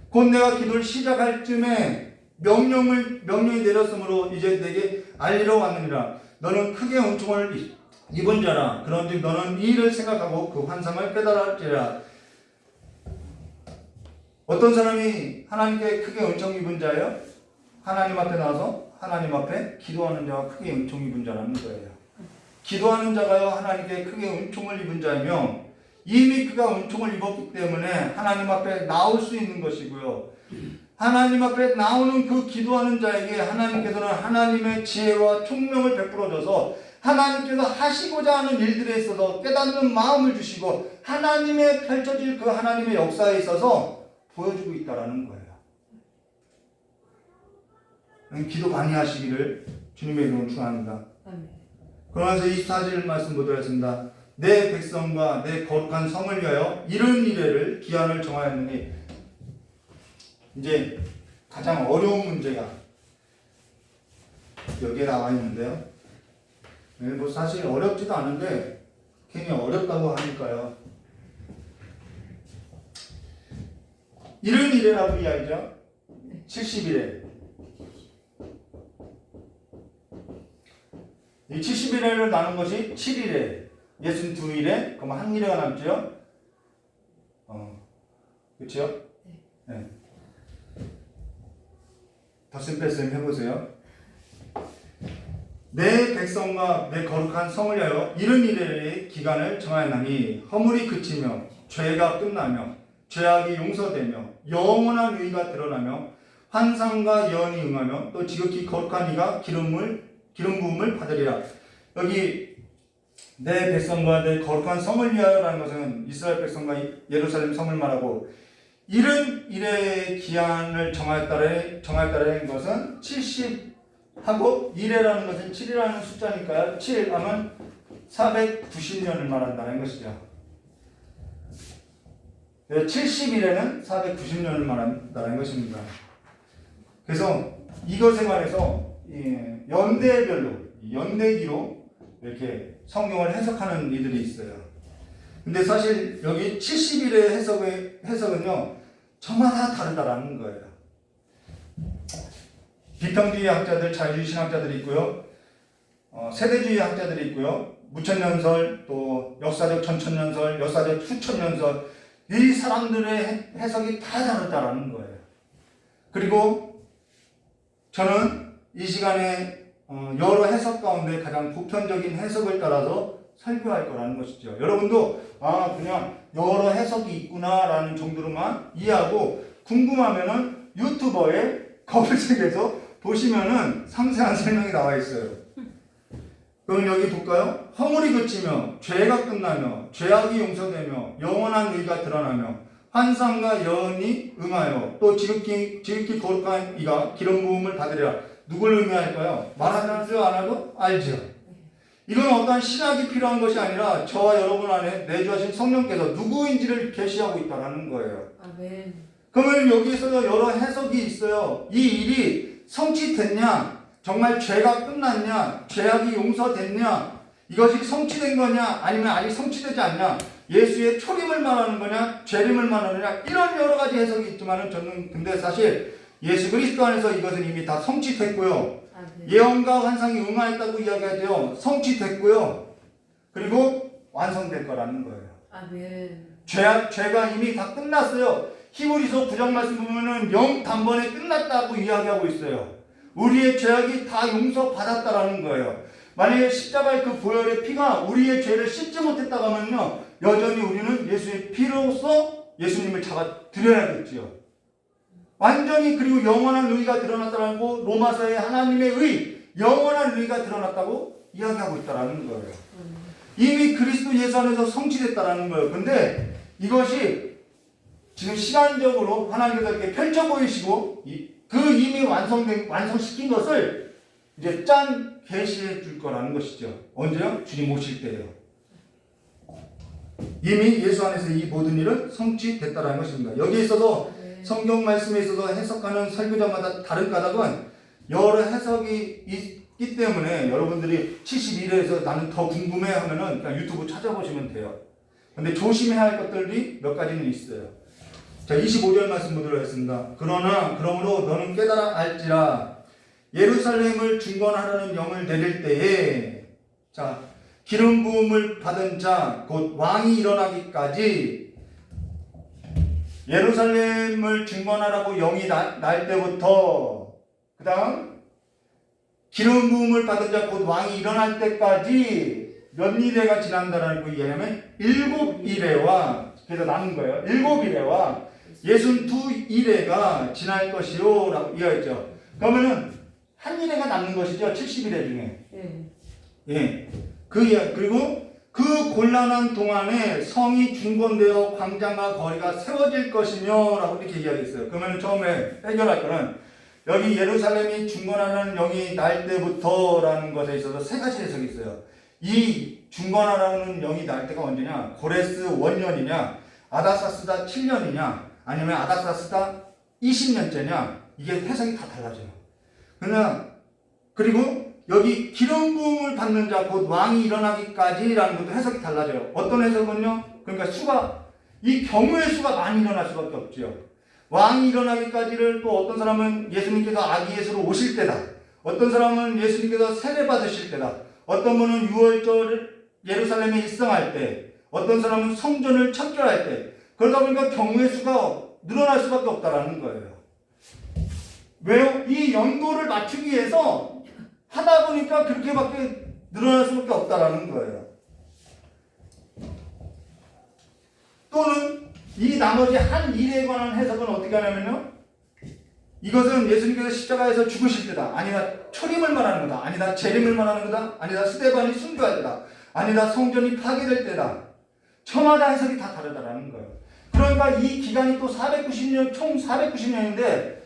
곧 내가 기도를 시작할 즈음에 명령이 내렸으므로 이제 내게 알리러 왔느니라. 너는 크게 은총을 입은 자라. 그런즉 너는 이 일을 생각하고 그 환상을 깨달을지라. 어떤 사람이 하나님께 크게 은총 입은 자예요? 하나님 앞에 나와서 하나님 앞에 기도하는 자가 크게 은총 입은 자라는 거예요. 기도하는 자가요 하나님께 크게 은총을 입은 자이며 이미 그가 은총을 입었기 때문에 하나님 앞에 나올 수 있는 것이고요. 하나님 앞에 나오는 그 기도하는 자에게 하나님께서는 하나님의 지혜와 총명을 베풀어줘서 하나님께서 하시고자 하는 일들에 있어서 깨닫는 마음을 주시고 하나님의 펼쳐질 그 하나님의 역사에 있어서 보여주고 있다라는 거예요. 기도 많이 하시기를 주님의 이름으로 축원합니다. 그러면서 24절 말씀 보도록 하겠습니다. 내 백성과 내 거룩한 성을 위하여 이런 이래를 기한을 정하였느니, 이제 가장 어려운 문제가 여기에 나와 있는데요. 뭐 사실 어렵지도 않은데 괜히 어렵다고 하니까요. 이런 이래라고 이야기죠. 70일에. 이 70일을 나눈 것이 7일에, 62일에, 그럼 한 일회가 남죠? 그렇죠? 네. 덧셈 뺄셈 해보세요. 내 백성과 내 거룩한 성을 위하여 이른 이래의 기간을 정하였나니 허물이 그치며 죄가 끝나며 죄악이 용서되며 영원한 의가 드러나며 환상과 예언이 응하며 또 지극히 거룩한 이가 기름 부음을 받으리라. 여기 내 백성과 내 거룩한 성을 위하여라는 것은 이스라엘 백성과 예루살렘 성을 말하고, 이른 이래의 기한을 정하였다는 것은 70하고 이래라는 것은 7이라는 숫자니까요. 7 하면 490년을 말한다는 것이죠. 70일에는 490년을 말한다는 것입니다. 그래서 이것에 관해서 연대별로, 연대기로 이렇게 성경을 해석하는 이들이 있어요. 근데 사실 여기 70일의 해석은요, 저마다 다르다라는 거예요. 비평주의 학자들, 자유주의 신학자들이 있고요, 세대주의 학자들이 있고요, 무천년설, 또 역사적 천천년설, 역사적 수천년설, 이 사람들의 해석이 다 다르다라는 거예요. 그리고 저는 이 시간에 여러 해석 가운데 가장 보편적인 해석을 따라서 설교할 거라는 것이죠. 여러분도 그냥 여러 해석이 있구나라는 정도로만 이해하고, 궁금하면은 유튜버에 검색해서 보시면은 상세한 설명이 나와 있어요. 그럼 여기 볼까요? 허물이 그치며 죄가 끝나며 죄악이 용서되며 영원한 의가 드러나며 환상과 예언이 응하여 또 지극히 거룩한 이가 기름 부음을 받으리라. 누굴 의미할까요? 말하는 줄 안 하고 알죠. 이건 어떠한 신학이 필요한 것이 아니라 저와 여러분 안에 내주하신 성령께서 누구인지를 계시하고 있다는 거예요. 아멘. 그러면 여기서 여러 해석이 있어요. 이 일이 성취됐냐? 정말 죄가 끝났냐? 죄악이 용서됐냐? 이것이 성취된 거냐? 아니면 아직 성취되지 않냐? 예수의 초림을 말하는 거냐? 재림을 말하느냐? 이런 여러 가지 해석이 있지만은 저는 근데 사실 예수 그리스도 안에서 이것은 이미 다 성취됐고요. 예언과 환상이 응하였다고 이야기하죠. 성취됐고요. 그리고 완성될 거라는 거예요. 아멘. 죄가 이미 다 끝났어요. 히브리서 9장 말씀 보면은 영 단번에 끝났다고 이야기하고 있어요. 우리의 죄악이 다 용서받았다라는 거예요. 만약에 십자가의 그 보혈의 피가 우리의 죄를 씻지 못했다고 하면요, 여전히 우리는 예수의 피로서 예수님을 잡아 드려야겠지요. 완전히 그리고 영원한 의가 드러났다고 로마서에 하나님의 의, 영원한 의가 드러났다고 이야기하고 있다라는 거예요. 이미 그리스도 예수 안에서 성취됐다라는 거예요. 근데 이것이 지금 시간적으로 하나님께서 이렇게 펼쳐 보이시고 그 이미 완성시킨 것을 이제 짠 계시해 줄 거라는 것이죠. 언제요? 주님 오실 때예요. 이미 예수 안에서 이 모든 일은 성취됐다라는 것입니다. 여기에 있어서 성경 말씀에 있어서 해석하는 설교자마다 다른 까닭은 여러 해석이 있기 때문에 여러분들이 71회에서 나는 더 궁금해 하면은 그냥 유튜브 찾아보시면 돼요. 근데 조심해야 할 것들이 몇 가지는 있어요. 자, 25절 말씀 보도록 하겠습니다. 그러므로 너는 깨달아 알지라 예루살렘을 중건하라는 영을 내릴 때에, 자, 기름 부음을 받은 자 곧 왕이 일어나기까지 예루살렘을 중건하라고 영이 날 때부터, 그 다음 기름 부음을 받은 자 곧 왕이 일어날 때까지 몇 일회가 지난다라고 얘기하면 7일회와, 그래서 나눈 거예요. 7일회와 62일회가 지날 것이요 라고 이야기했죠. 그러면은 한 일회가 남는 것이죠. 70일회 중에. 예. 그리고 그 곤란한 동안에 성이 중건되어 광장과 거리가 세워질 것이며 라고 이렇게 이야기했어요. 그러면 처음에 해결할 거는 여기 예루살렘이 중건하라는 영이 날 때부터 라는 것에 있어서 세 가지 해석이 있어요. 이 중건하라는 영이 날 때가 언제냐? 고레스 원년이냐? 아닥사스다 7년이냐? 아니면 아닥사스다 20년째냐? 이게 해석이 다 달라져요. 그리고 여기 기름 부음을 받는 자 곧 왕이 일어나기까지라는 것도 해석이 달라져요. 어떤 해석은요? 그러니까 이 경우의 수가 많이 일어날 수밖에 없죠. 왕이 일어나기까지를 또 어떤 사람은 예수님께서 아기 예수로 오실 때다. 어떤 사람은 예수님께서 세례 받으실 때다. 어떤 분은 6월절 예루살렘에 입성할 때, 어떤 사람은 성전을 청결할 때. 그러다 보니까 경우의 수가 늘어날 수밖에 없다라는 거예요. 왜요? 이 연도를 맞추기 위해서 하다 보니까 그렇게밖에 늘어날 수밖에 없다라는 거예요. 또는 이 나머지 한 일에 관한 해석은 어떻게 하냐면요, 이것은 예수님께서 십자가에서 죽으실 때다. 아니다 초림을 말하는 거다. 아니다 재림을 말하는 거다. 아니다 스데반이 순교할 때다. 아니다 성전이 파괴될 때다. 저마다 해석이 다 다르다라는 거예요. 그러니까 이 기간이 또 490년, 총 490년인데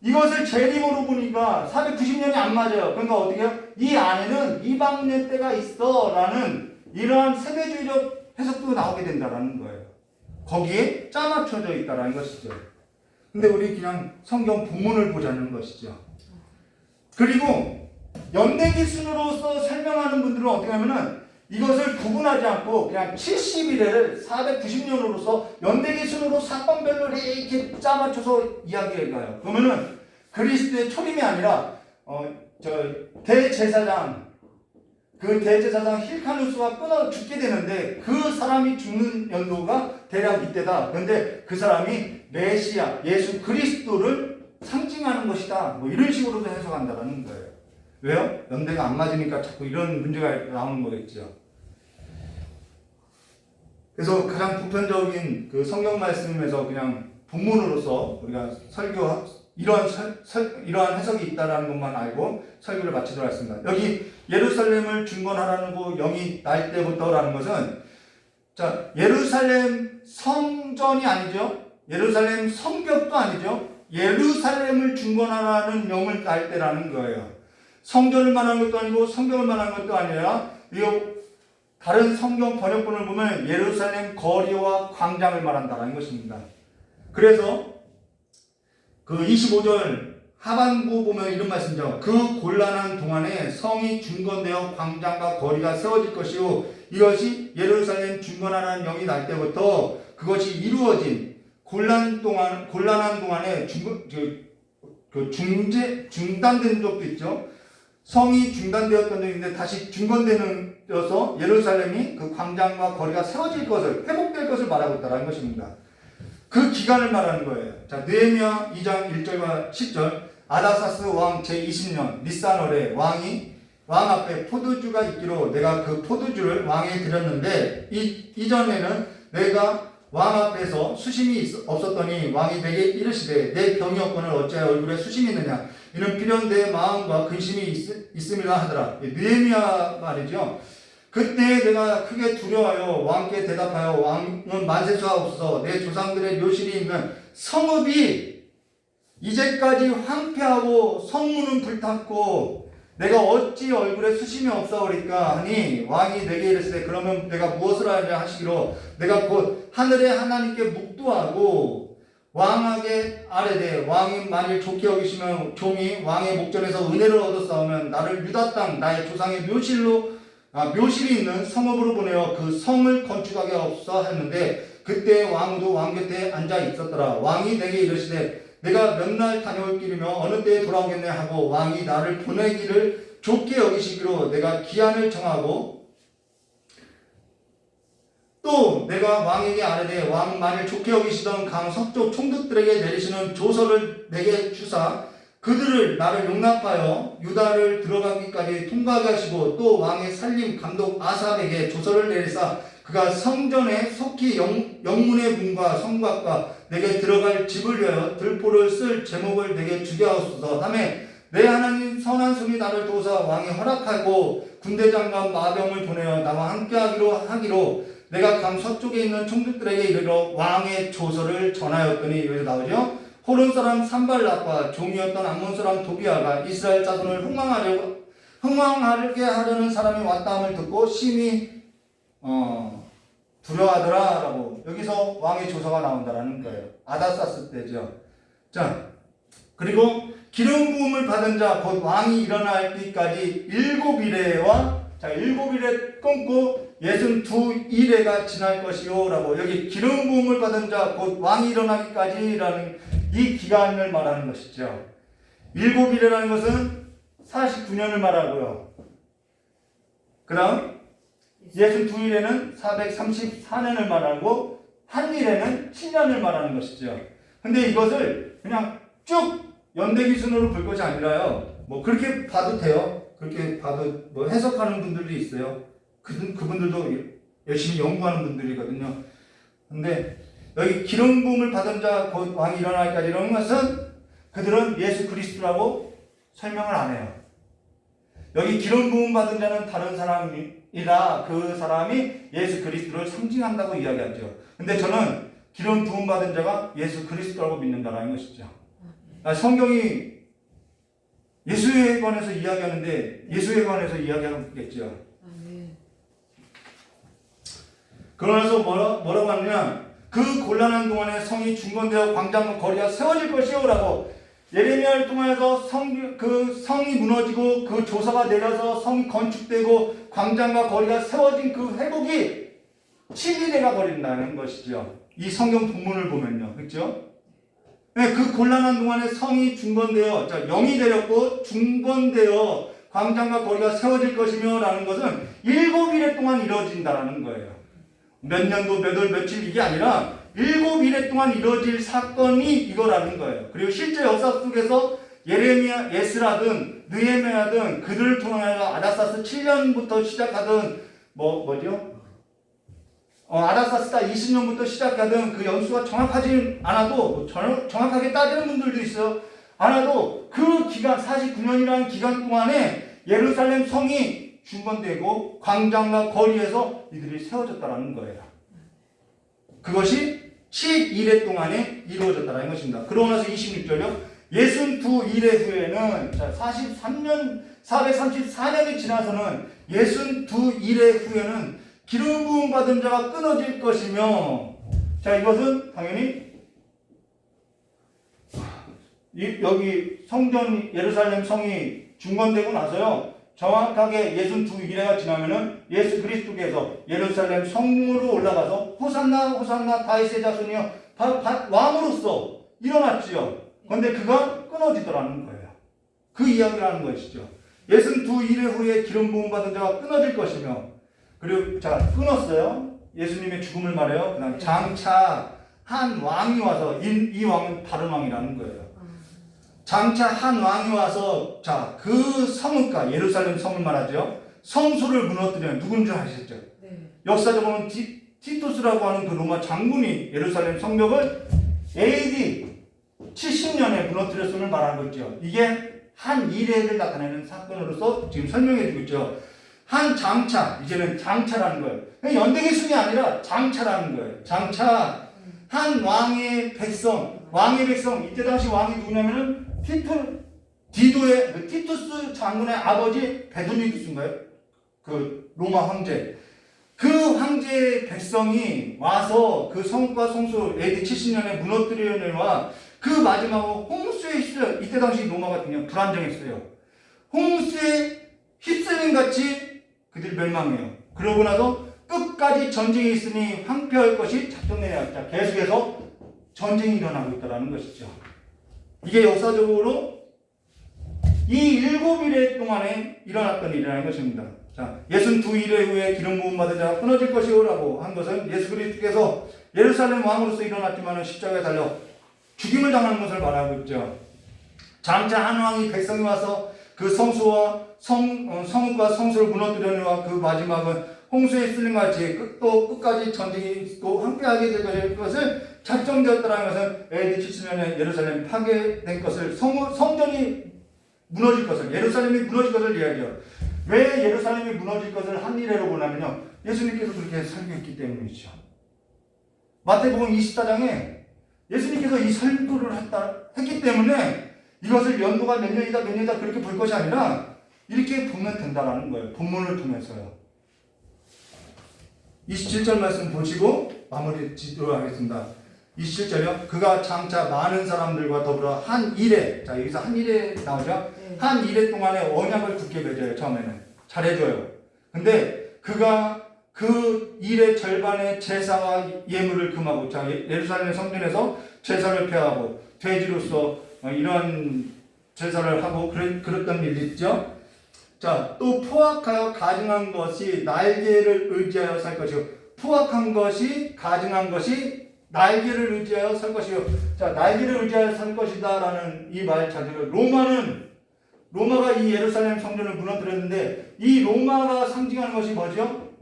이것을 재림으로 보니까 490년이 안 맞아요. 그러니까 어떻게 해요? 이 안에는 이방년 때가 있어 라는 이러한 세대주의적 해석도 나오게 된다라는 거예요. 거기에 짜맞춰져 있다라는 것이죠. 근데 우리 그냥 성경 본문을 보자는 것이죠. 그리고 연대기 순으로서 설명하는 분들은 어떻게 하면은 이것을 구분하지 않고 그냥 70일을 490년으로서 연대기 순으로 사건별로 이렇게 짜맞춰서 이야기해가요. 그러면은 그리스도의 초림이 아니라 대제사장, 그 대제사장 힐카누스가 끊어 죽게 되는데 그 사람이 죽는 연도가 대략 이때다. 그런데 그 사람이 메시아, 예수 그리스도를 상징하는 것이다. 뭐 이런 식으로도 해석한다는 거예요. 왜요? 연대가 안 맞으니까 자꾸 이런 문제가 나오는 거겠죠. 그래서 가장 보편적인 그 성경 말씀에서 그냥 본문으로서 우리가 이러한 해석이 있다는 것만 알고 설교를 마치도록 하겠습니다. 여기 예루살렘을 중건하라는 거 영이 날 때부터라는 것은, 자, 예루살렘 성전이 아니죠. 예루살렘 성벽도 아니죠. 예루살렘을 중건하라는 영을 날 때라는 거예요. 성전을 말하는 것도 아니고 성경을 말하는 것도 아니라 다른 성경 번역본을 보면 예루살렘 거리와 광장을 말한다는 것입니다. 그래서 그 25절 하반부 보면 이런 말씀이죠. 그 곤란한 동안에 성이 중건되어 광장과 거리가 세워질 것이요 이것이 예루살렘 중건하라는 영이 날 때부터 그것이 이루어진 곤란한 동안에 중단된 적도 있죠. 성이 중단되었던 적이 있는데 다시 중건되어서 예루살렘이 그 광장과 거리가 세워질 것을, 회복될 것을 말하고 있다는 것입니다. 그 기간을 말하는 거예요. 자, 느헤미야 2장 1절과 10절. 아다사스 왕 제20년 니산월에 왕 앞에 포도주가 있기로 내가 그 포도주를 왕에게 드렸는데 이전에는 내가 왕 앞에서 수심이 없었더니 왕이 내게 이르시되 내 병이 없거늘 어찌하여 얼굴에 수심이 있느냐 이는 필연 내 마음과 근심이 있음이라 하더라. 느헤미야 말이죠. 그때 내가 크게 두려워하여 왕께 대답하여 왕은 만세수하옵소서 내 조상들의 묘실이 있는 성읍이 이제까지 황폐하고 성문은 불탔고 내가 어찌 얼굴에 수심이 없사오리까 하니 왕이 내게 이르시되 그러면 내가 무엇을 하려 하시기로 내가 곧 하늘의 하나님께 묵도하고 왕에게 아뢰되 왕이 만일 좋게 여기시면 종이 왕의 목전에서 은혜를 얻었사오면 나를 유다 땅 나의 조상의 묘실이 있는 성읍으로 보내어 그 성을 건축하게 하옵소서 했는데 그때 왕도 왕 곁에 앉아 있었더라. 왕이 내게 이르시되 내가 몇 날 다녀올 길이며 어느 때에 돌아오겠네 하고 왕이 나를 보내기를 좋게 여기시기로 내가 기한을 정하고 또 내가 왕에게 아뢰되 왕 만일 좋게 여기시던 강 서쪽 총독들에게 내리시는 조서를 내게 주사 그들을 나를 용납하여 유다를 들어가기까지 통과하게 하시고 또 왕의 살림 감독 아삽에게 조서를 내리사 그가 성전에 속히 영문의 문과 성곽과 내게 들어갈 집을 위하여 들포를 쓸 제목을 내게 주게 하옵소서 하매 내 하나님 선한 손이 나를 도우사 왕이 허락하고 군대장관 마병을 보내어 나와 함께하기로 내가 강 서쪽에 있는 총독들에게 이르러 왕의 조서를 전하였더니 여기서 나오죠. 호른 사람 산발락과 종이었던 암몬 사람 도비아가 이스라엘 자손을 흥망하게 하려는 사람이 왔다함을 듣고 심히 두려워하더라라고 여기서 왕의 조서가 나온다라는 거예요. 아다사스 때죠. 자, 그리고 기름 부음을 받은 자 곧 왕이 일어날 때까지 7일에와 자 7일에 끊고 62일에가 지날 것이요라고 여기 기름 부음을 받은 자 곧 왕이 일어나기까지라는 이 기간을 말하는 것이죠. 7일이라는 것은 49년을 말하고요. 그 다음 62일에는 434년을 말하고 한 일에는 7년을 말하는 것이죠. 근데 이것을 그냥 쭉 연대기순으로 볼 것이 아니라요. 뭐 그렇게 봐도 돼요. 그렇게 봐도 뭐 해석하는 분들도 있어요. 그분들도 열심히 연구하는 분들이거든요. 근데 여기 기름 부음을 받은 자 곧 왕이 일어나기까지 이런 것은 그들은 예수 그리스도라고 설명을 안 해요. 여기 기름 부음 받은 자는 다른 사람이라 그 사람이 예수 그리스도를 상징한다고 이야기하죠. 근데 저는 기름 부음 받은 자가 예수 그리스도라고 믿는다라는 것이죠. 성경이 예수에 관해서 이야기하는데 예수에 관해서 이야기하겠죠. 그러면서 뭐라고 하느냐, 그 곤란한 동안에 성이 중건되어 광장과 거리가 세워질 것이요 라고 예레미야를 통해서 그 성이 무너지고 그 조서가 내려서 성이 건축되고 광장과 거리가 세워진 그 회복이 7일에가 걸린다는 것이죠. 이 성경 본문을 보면요. 그렇죠? 네, 그 곤란한 동안에 성이 중건되어, 영이 내렸고 중건되어 광장과 거리가 세워질 것이며 라는 것은 7일에 동안 이루어진다는 거예요. 몇 년도 몇 월 며칠 이게 아니라 7일에 동안 이루어질 사건이 이거라는 거예요. 그리고 실제 역사 속에서 예레미야, 에스라든 느헤미야든 그들을 통하여 아다사스 7년부터 시작하던 뭐죠? 아다사스다 20년부터 시작하던 그 연수가 정확하지 않아도 정확하게 따지는 분들도 있어요. 않아도 그 기간 49년이라는 기간 동안에 예루살렘 성이 중건되고 광장과 거리에서 이들이 세워졌다는 거예요. 그것이 7일에 동안에 이루어졌다는 것입니다. 그러고 나서 26절요. 62일의 후에는 434년이 지나서는 62일의 후에는 기름 부음 받은 자가 끊어질 것이며, 자, 이것은 당연히 여기 성전 예루살렘 성이 중건되고 나서요. 정확하게 62일에가 지나면은 예수 그리스도께서 예루살렘 성으로 올라가서 호산나 호산나 다윗의 자손이여 왕으로서 일어났지요. 그런데 그가 끊어지더라는 거예요. 그 이야기를 하는 것이죠. 62일 후에 기름 부음 받은 자가 끊어질 것이며, 그리고 자 끊었어요. 예수님의 죽음을 말해요. 그다음 장차 한 왕이 와서 이 왕은 다른 왕이라는 거예요. 장차 한 왕이 와서 자, 그 성읍과 예루살렘 성을 말하죠. 성소를 무너뜨려 누군 줄 아시죠? 네. 역사적으로는 티투스라고 하는 그 로마 장군이 예루살렘 성벽을 AD 70년에 무너뜨렸음을 말하고 있죠. 이게 한 일회를 나타내는 사건으로서 지금 설명해 주고 있죠. 한 장차, 이제는 장차라는 거예요. 연대기순이 아니라 장차라는 거예요. 장차, 한 왕의 백성, 이때 당시 왕이 누구냐면은 티투스 장군의 아버지 베드니두스인가요? 그 로마 황제. 그 황제의 백성이 와서 그 성과 성소 AD 70년에 무너뜨려내와 그 마지막으로 홍수에 휩쓸려, 이때 당시 로마가 그냥 불안정했어요. 홍수에 휩쓸린 같이 그들이 멸망해요. 그러고 나서 끝까지 전쟁이 있으니 황폐할 것이 작정내야. 계속해서 전쟁이 일어나고 있다는 것이죠. 이게 역사적으로 이 7일의 동안에 일어났던 일이라는 것입니다. 자, 62일의 후에 기름 부음 받은 자가 끊어질 것이오라고 한 것은 예수 그리스도께서 예루살렘 왕으로서 일어났지만 십자가에 달려 죽임을 당하는 것을 말하고 있죠. 장차 한 왕이 백성이 와서 그 성수와 성읍과 성소를 무너뜨려내와 그 마지막은 홍수에 쓸린 같이 또 끝까지 전쟁이 또 함께하게 될 것을 작정되었다는 것은 AD 70년에 예루살렘이 파괴된 것을 성전이 무너질 것을 예루살렘이 무너질 것을 이야기해요. 왜 예루살렘이 무너질 것을 한 일회로 보냐면요. 예수님께서 그렇게 설교했기 때문이죠. 마태복음 24장에 예수님께서 이 설교를 했기 때문에 이것을 연도가 몇 년이다 그렇게 볼 것이 아니라 이렇게 보면 된다라는 거예요. 본문을 통해서요. 27절 말씀 보시고 마무리 짓도록 하겠습니다. 27절이요. 그가 장차 많은 사람들과 더불어 한 일에, 자 여기서 한 일에 나오죠. 한 일에 동안에 언약을 굳게 맺어요. 처음에는 잘해줘요. 근데 그가 그 일의 절반의 제사와 예물을 금하고, 자 예루살렘 성전에서 제사를 폐하고 돼지로서 이런 제사를 하고 그랬던 일이 있죠. 자, 또 포악하여 가증한 것이 날개를 의지하여 살 것이요. 포악한 것이 가증한 것이 날개를 의지하여 살 것이요. 자, 날개를 의지하여 살 것이다라는 이 말 자체를 로마가 이 예루살렘 성전을 무너뜨렸는데 이 로마가 상징하는 것이 뭐죠?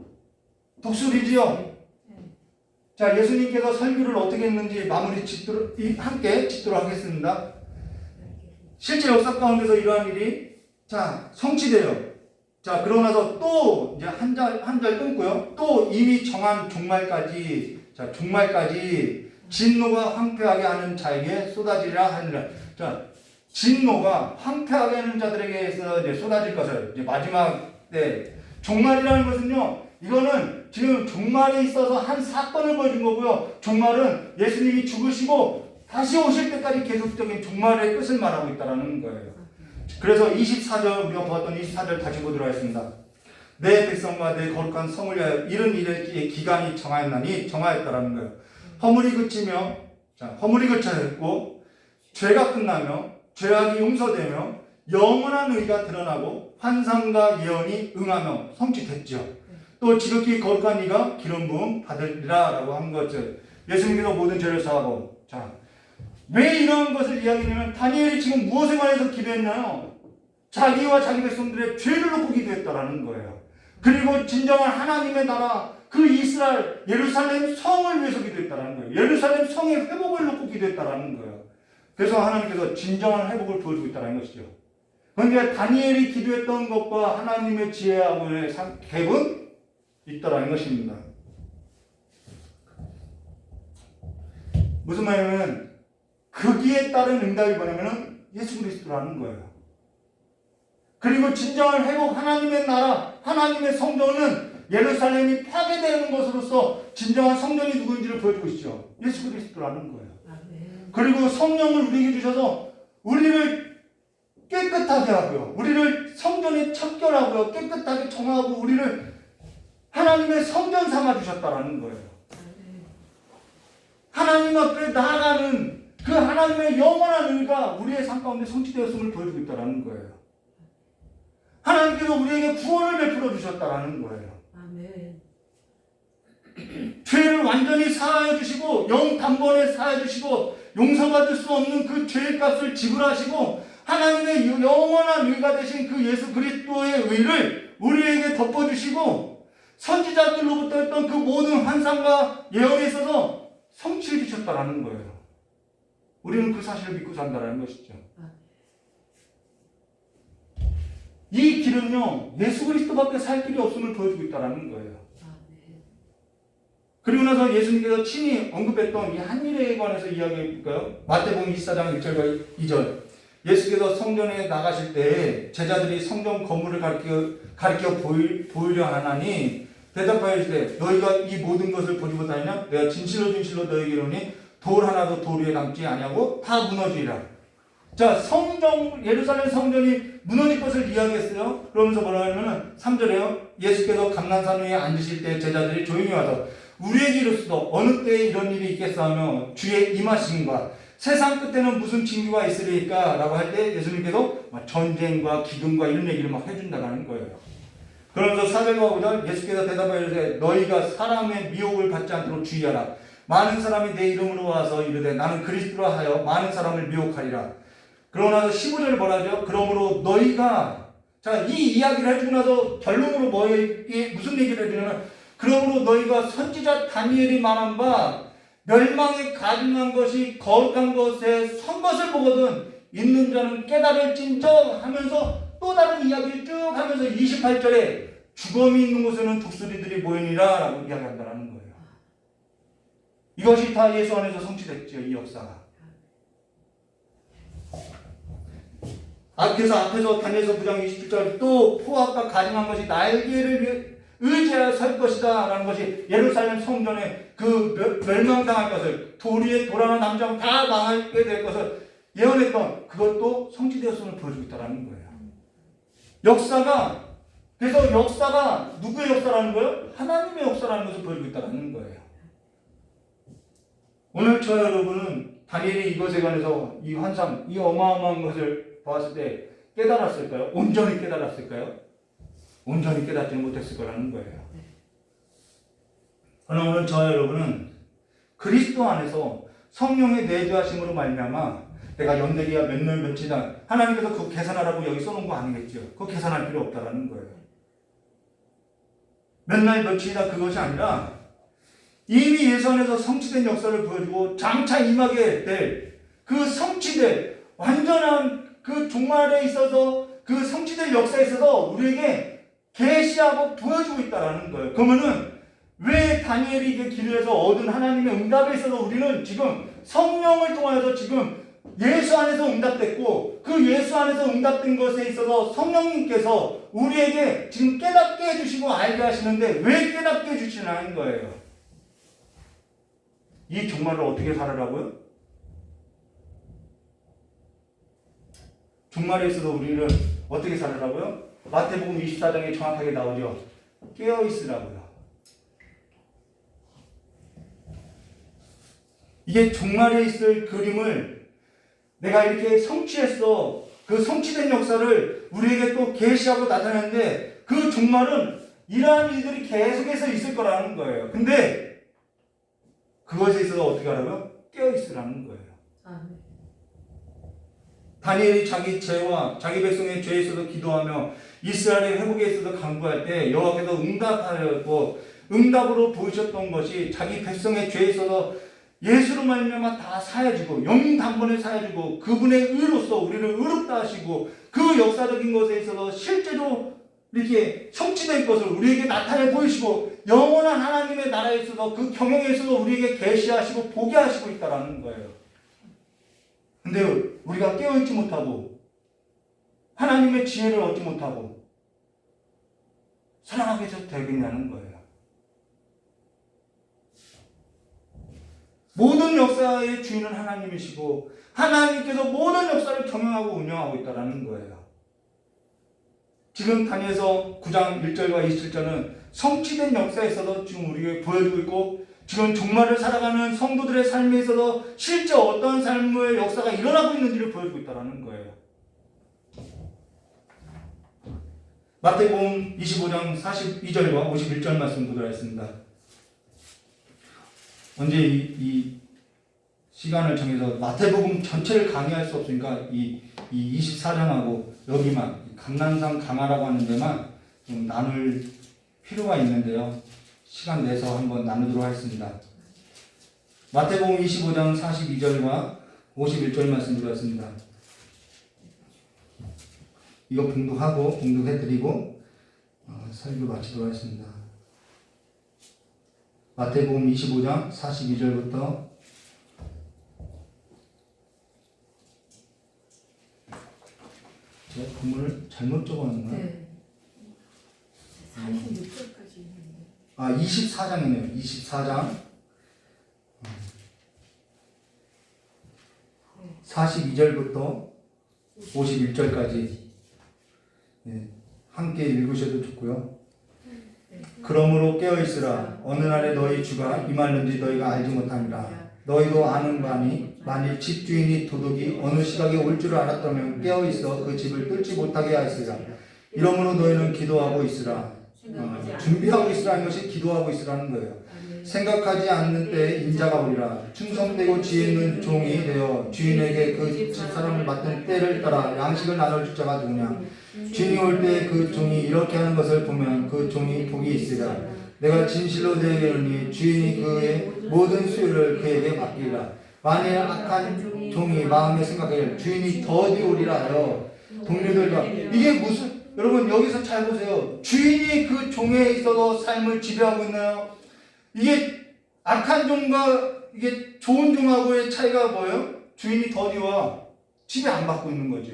독수리지요. 자, 예수님께서 설교를 어떻게 했는지 함께 짓도록 하겠습니다. 실제 역사 가운데서 이러한 일이 자 성취돼요. 자 그러고 나서 또 이제 한 달 끊고요. 또 이미 정한 종말까지 진노가 황폐하게 하는 자에게 쏟아지리라 하느니라. 자 진노가 황폐하게 하는 자들에게서 이제 쏟아질 것을 이제 마지막 때 종말이라는 것은요. 이거는 지금 종말에 있어서 한 사건을 보여준 거고요. 종말은 예수님이 죽으시고 다시 오실 때까지 계속적인 종말의 끝을 말하고 있다는 거예요. 그래서 24절 우리가 보았던 24절 다시 보도록 하겠습니다. 내 백성과 내 거룩한 성을 위하여 이른 일의 기간이 정하였다라는 거예요. 허물이 그쳤고 죄가 끝나며 죄악이 용서되며 영원한 의가 드러나고 환상과 예언이 응하며 성취됐죠. 또 지극히 거룩한 이가 기름 부음 받으리라 라고 한 것을 예수님께서 모든 죄를 사하고 자 왜 이러한 것을 이야기하냐면 다니엘이 지금 무엇에 관해서 기도했나요? 자기와 자기 백성들의 죄를 놓고 기도했다라는 거예요. 그리고 진정한 하나님의 나라 그 이스라엘 예루살렘 성을 위해서 기도했다라는 거예요. 예루살렘 성의 회복을 놓고 기도했다라는 거예요. 그래서 하나님께서 진정한 회복을 보여주고 있다는 것이죠. 그러니까 다니엘이 기도했던 것과 하나님의 지혜하고의 갭은 있다라는 것입니다. 무슨 말이냐면 거기에 따른 응답이 뭐냐면 예수 그리스도라는 거예요. 그리고 진정한 회복 하나님의 나라 하나님의 성전은 예루살렘이 파괴되는 것으로서 진정한 성전이 누구인지를 보여주고 있죠. 예수 그리스도라는 거예요. 그리고 성령을 우리에게 주셔서 우리를 깨끗하게 하고요. 우리를 성전에 척결하고요. 깨끗하게 정하고 우리를 하나님의 성전 삼아 주셨다라는 거예요. 하나님 앞에 나아가는 그 하나님의 영원한 의가 우리의 삶 가운데 성취되었음을 보여주고 있다는 거예요. 하나님께서 우리에게 구원을 베풀어 주셨다는 거예요. 아멘. 죄를 완전히 사하여 주시고 영단번에 사하여 주시고 용서받을 수 없는 그 죄의 값을 지불하시고 하나님의 영원한 의가 되신 그 예수 그리스도의 의를 우리에게 덮어주시고 선지자들로부터 했던 그 모든 환상과 예언에 있어서 성취해 주셨다라는 거예요. 우리는 그 사실을 믿고 산다라는 것이죠. 이 길은요, 예수 그리스도밖에 살 길이 없음을 보여주고 있다는 거예요. 그리고 나서 예수님께서 친히 언급했던 이 한 일에 관해서 이야기해 볼까요? 마태복음 24장 1절과 2절. 예수께서 성전에 나가실 때 제자들이 성전 건물을 가리켜 보이려 하나니 대답하여 이르되 너희가 이 모든 것을 보지 못하느냐? 내가 진실로 진실로 너희에게 이르노니 돌 하나도 돌 위에 남지 아니하고 다 무너지리라. 자, 예루살렘 성전이 무너질 것을 이야기했어요. 그러면서 뭐라 하냐면은 3절에요. 예수께서 감난산 위에 앉으실 때 제자들이 조용히 와서 우리에게 이르시되 어느 때에 이런 일이 있겠사하며 주의 임하심과 세상 끝에는 무슨 징조가 있으리까? 라고 할 때 예수님께서 전쟁과 기근과 이런 얘기를 막 해준다는 거예요. 그러면서 4절과 5절 예수께서 대답하여 이르되 너희가 사람의 미혹을 받지 않도록 주의하라. 많은 사람이 내 이름으로 와서 이르되 나는 그리스도라 하여 많은 사람을 미혹하리라. 그러고 나서 15절 뭐라 하죠? 그러므로 너희가 자, 이 이야기를 해주고 나서 결론으로 무슨 얘기를 해주냐면 그러므로 너희가 선지자 다니엘이 말한 바 멸망에 가증한 것이 거룩한 것에 선 것을 보거든 있는 자는 깨달을진저 하면서 또 다른 이야기를 쭉 하면서 28절에 죽음이 있는 곳에는 독수리들이 모이니라 라고 이야기한다는 거예요. 이것이 다 예수 안에서 성취됐죠. 이 역사가. 그래서 앞에서 다니엘서 9장 27절 또 포악과 가증한 것이 날개를 의지하여 설 것이다 라는 것이 예루살렘 성전에 그 멸망당할 것을 돌 위에 돌 하나 남지 않고 다 망하게 될 것을 예언했던 그것도 성취되었음을 보여주고 있다는 거예요. 그래서 역사가 누구의 역사라는 거예요? 하나님의 역사라는 것을 보여주고 있다는 거예요. 오늘 저 여러분은 다니엘이 이것에 관해서 이 환상, 이 어마어마한 것을 보았을 때 깨달았을까요? 온전히 깨달았을까요? 온전히 깨닫지는 못했을 거라는 거예요. 그러나 오늘 저 여러분은 그리스도 안에서 성령의 내주하심으로 말미암아 내가 연대기야 몇 년 며칠이다 하나님께서 그거 계산하라고 여기 써놓은 거 아니겠죠? 그거 계산할 필요 없다라는 거예요. 몇 날 며칠이다 그것이 아니라 이미 예수 안에서 성취된 역사를 보여주고 장차 임하게 될 그 성취된 완전한 그 종말에 있어서 그 성취된 역사에 있어서 우리에게 계시하고 보여주고 있다는 거예요. 그러면은 왜 다니엘이 그 길에서 얻은 하나님의 응답에 있어서 우리는 지금 성령을 통하여서 지금 예수 안에서 응답됐고 그 예수 안에서 응답된 것에 있어서 성령님께서 우리에게 지금 깨닫게 해주시고 알게 하시는데 왜 깨닫게 해주시는 거예요? 이 종말을 어떻게 살아라고요? 종말에 있어서 우리는 어떻게 살아라고요? 마태복음 24장에 정확하게 나오죠. 깨어있으라고요. 이게 종말에 있을 그림을 내가 이렇게 성취했어. 그 성취된 역사를 우리에게 또 계시하고 나타내는데 그 종말은 이러한 일들이 계속해서 있을 거라는 거예요. 근데 그것에 있어서 어떻게 하라고요? 깨어있으라는 거예요. 다니엘이 자기 죄와 자기 백성의 죄에 있어서 기도하며 이스라엘의 회복에 있어서 간구할 때 여호와께서 응답하였고 응답으로 보이셨던 것이 자기 백성의 죄에 있어서 예수로 말미암아 다 사해지고 영단번에 사해지고 그분의 의로서 우리를 의롭다 하시고 그 역사적인 것에 있어서 실제로 이렇게 성취된 것을 우리에게 나타내 보이시고 영원한 하나님의 나라에 있어서 그 경영에 있어서 우리에게 계시하시고 보게 하시고 있다는 거예요. 근데 우리가 깨어있지 못하고 하나님의 지혜를 얻지 못하고 살아가게 해서 되겠냐는 거예요. 모든 역사의 주인은 하나님이시고 하나님께서 모든 역사를 경영하고 운영하고 있다는 거예요. 지금 다니엘서 9장 1절과 27절은 성취된 역사에 있어서 지금 우리에게 보여주고 있고 지금 종말을 살아가는 성도들의 삶에 있어서 실제 어떤 삶의 역사가 일어나고 있는지를 보여주고 있다는 거예요. 마태복음 25장 42절과 51절 말씀 보도록 하겠습니다. 언제 이 시간을 정해서 마태복음 전체를 강의할 수 없으니까 이 24장하고 여기만 감난산 강화라고 하는 데만 좀 나눌 필요가 있는데요. 시간 내서 한번 나누도록 하겠습니다. 마태복음 25장 42절과 51절 말씀 드렸습니다. 이거 봉독해드리고 설교 마치도록 하겠습니다. 마태복음 25장 42절부터 제가 본문을 잘못 적었나? 네. 46절까지 있는데. 24장이네요. 24장 42절부터 51절까지 함께 읽으셔도 좋고요. 그러므로 깨어있으라. 어느 날에 너희 주가 임하는지 너희가 알지 못하니라. 너희도 아는 바니 만일 집주인이 도둑이 어느 시각에 올 줄 알았다면 깨어있어 그 집을 뚫지 못하게 하였으리라. 이러므로 너희는 기도하고 있으라. 준비하고 있으라는 것이 기도하고 있으라는 거예요. 생각하지 않는 때에 인자가 오리라. 충성되고 지혜 있는 종이 되어 주인에게 그 집사람을 맡은 때를 따라 양식을 나눠줄 자가 누구냐. 주인이 올 때 그 종이 이렇게 하는 것을 보면 그 종이 복이 있으리라. 내가 진실로 너희에게 이르노니 주인이 그의 모든 수요를 그에게 맡기리라. 만일 악한 종이 마음에 생각하기를 주인이 더디 오리라 하여 동료들과 이게 무슨 여러분 여기서 잘 보세요. 주인이 그 종에 있어서 삶을 지배하고 있나요? 이게 악한 종과 이게 좋은 종하고의 차이가 뭐예요? 주인이 더디와 지배 안 받고 있는 거죠.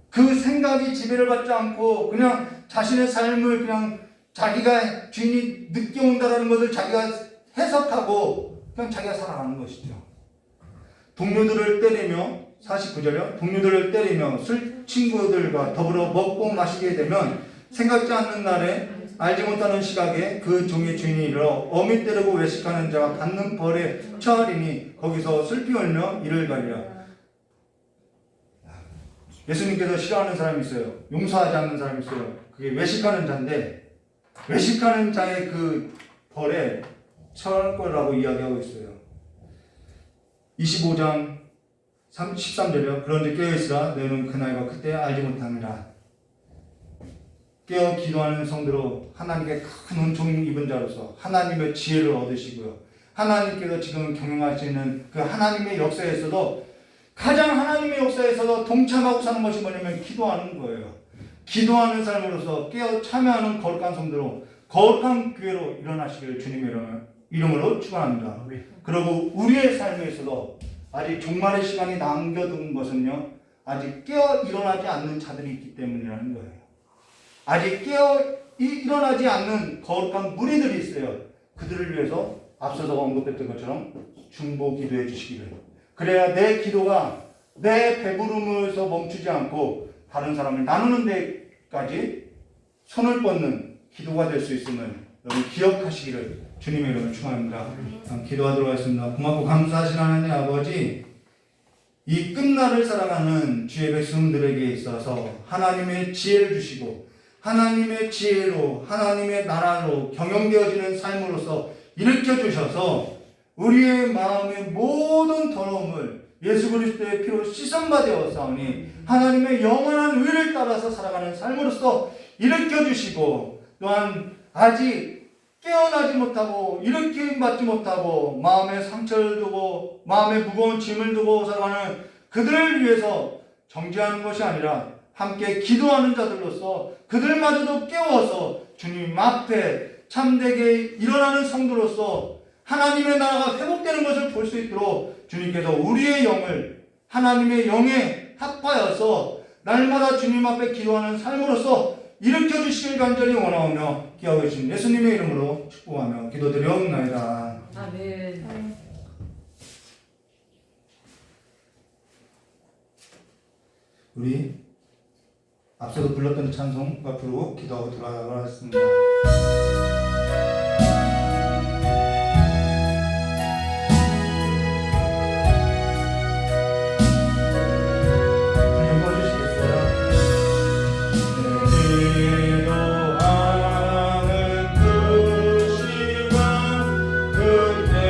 그 생각이 지배를 받지 않고 그냥 자신의 삶을 그냥 자기가 주인이 늦게 온다라는 것을 자기가 해석하고 그냥 자기가 살아가는 것이죠. 동료들을 때리며 49절이요. 동료들을 때리며 술 친구들과 더불어 먹고 마시게 되면 생각지 않는 날에 알지 못하는 시각에 그 종의 주인이 이르러 어미 때리고 외식하는 자가 받는 벌에 처하리니 거기서 슬피 울며 이를 가리라. 예수님께서 싫어하는 사람이 있어요. 용서하지 않는 사람이 있어요. 그게 외식하는 자인데 외식하는 자의 그 벌에 처할 거라고 이야기하고 있어요. 25장 13절이요. 그런데 깨어있으라. 너희는 그날과 그때 알지 못함이라. 깨어 기도하는 성도로 하나님께 큰 은총 입은 자로서 하나님의 지혜를 얻으시고요. 하나님께서 지금 경영하시는 그 하나님의 역사에서도 가장 하나님의 역사에서도 동참하고 사는 것이 뭐냐면 기도하는 거예요. 기도하는 삶으로서 깨어 참여하는 거룩한 성도로 거룩한 교회로 일어나시기를 주님의 이름으로 축원합니다. 그리고 우리의 삶에서도 아직 종말의 시간이 남겨둔 것은요, 아직 깨어 일어나지 않는 자들이 있기 때문이라는 거예요. 아직 깨어 일어나지 않는 거룩한 무리들이 있어요. 그들을 위해서 앞서서 언급했던 것처럼 중보 기도해 주시기를. 그래야 내 기도가 내 배부름에서 멈추지 않고 다른 사람을 나누는 데까지 손을 뻗는 기도가 될 수 있음을 여러분 기억하시기를 주님의 이름으로 축원합니다. 기도하도록 하겠습니다. 고맙고 감사하신 하나님 아버지, 이 끝날을 살아가는 주의 백성들에게 있어서 하나님의 지혜를 주시고 하나님의 지혜로 하나님의 나라로 경영되어지는 삶으로서 일으켜 주셔서 우리의 마음의 모든 더러움을 예수 그리스도의 피로 씻음받아오사오니 하나님의 영원한 의를 따라서 살아가는 삶으로서 일으켜 주시고, 또한 아직 깨어나지 못하고 일으킴 받지 못하고 마음에 상처를 두고 마음에 무거운 짐을 두고 살아가는 그들을 위해서 정죄하는 것이 아니라 함께 기도하는 자들로서 그들마저도 깨워서 주님 앞에 참되게 일어나는 성도로서 하나님의 나라가 회복되는 것을 볼 수 있도록 주님께서 우리의 영을 하나님의 영에 합하여서 날마다 주님 앞에 기도하는 삶으로서 일으켜 주시길 간절히 원하오며 기하고 계신 예수님의 이름으로 축복하며 기도드리옵나이다. 아멘. 우리 앞서도 불렀던 찬송 앞으로 기도하고 돌아가겠습니다. 기도하는 그 시간 그때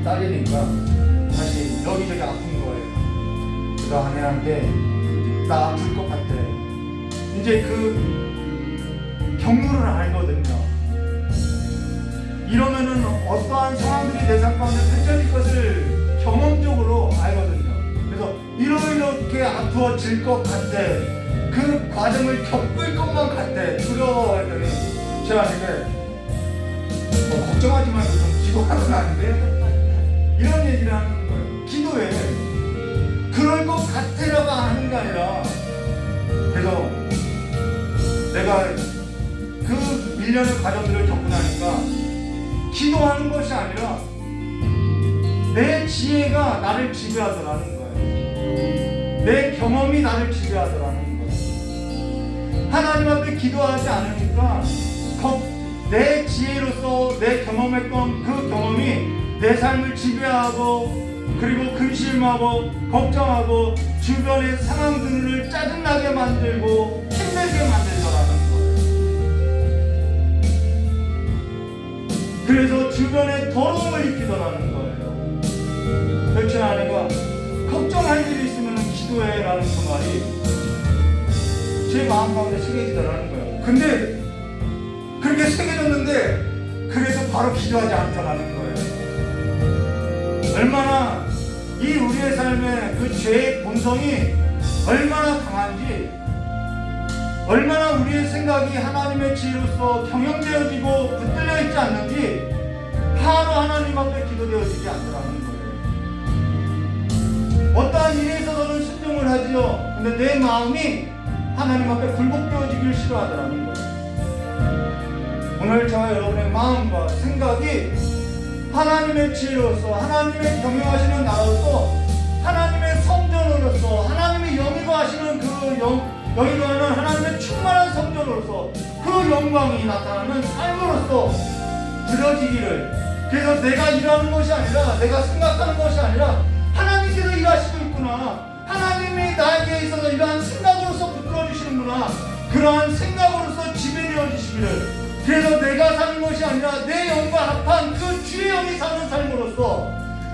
딸리니까 다시 여기저기 아픈 거예요. 그래서 아내한테 나 아플 것 같아. 이제 그 경로를 알거든요. 이러면은 어떠한 상황들이 내 삶 가운데 펼쳐질 것을 경험적으로 알거든요. 그래서 이렇게 아프어질 것 같아. 그 과정을 겪을 것만 같아. 두려워했더니 제가 이제 걱정하지 말고 좀 기도하면 안 돼? 이런 얘기를 하는 거예요. 기도해. 그럴 것 같아라고 하는 게 아니라, 그래서 내가 그 밀려는 과정들을 겪고 나니까 기도하는 것이 아니라 내 지혜가 나를 지배하더라는 거예요. 내 경험이 나를 지배하더라는 거예요. 하나님 앞에 기도하지 않으니까 내 지혜로서 내 경험했던 그 경험이 내 삶을 지배하고, 그리고 근심하고 걱정하고 주변의 상황들을 짜증나게 만들고 힘들게 만들더라는 거예요. 그래서 주변에 더러움을 입히더라는 거예요. 그렇지 아내가 걱정할 일이 있으면 기도해라는 그 말이 제 마음 가운데 새겨지더라는 거예요. 근데 그렇게 새겨졌는데 그래서 바로 기도하지 않더라는 거예요. 얼마나 이 우리의 삶의 그 죄의 본성이 얼마나 강한지, 얼마나 우리의 생각이 하나님의 지혜로서 경영되어지고 붙들려 있지 않는지 바로 하나님 앞에 기도되어지지 않더라는 거예요. 어떠한 일에 있어서는 순종을 하지요. 근데 내 마음이 하나님 앞에 굴복되어지기를 싫어하더라는 거예요. 오늘 저와 여러분의 마음과 생각이 하나님의 지혜로서, 하나님의 경영하시는 나로서, 하나님의 성전으로서, 하나님의 영이거하시는 그 영이거하는 하나님의 충만한 성전으로서 그 영광이 나타나는 삶으로서 들어지기를. 그래서 내가 일하는 것이 아니라, 내가 생각하는 것이 아니라 하나님께서 일하시고 있구나, 하나님이 나에게 있어서 이러한 생각으로서 붙들어주시는구나, 그러한 생각으로서 지배되어지시기를. 그래서 내가 사는 것이 아니라 내 영과 합한 그 주의 영이 사는 삶으로서,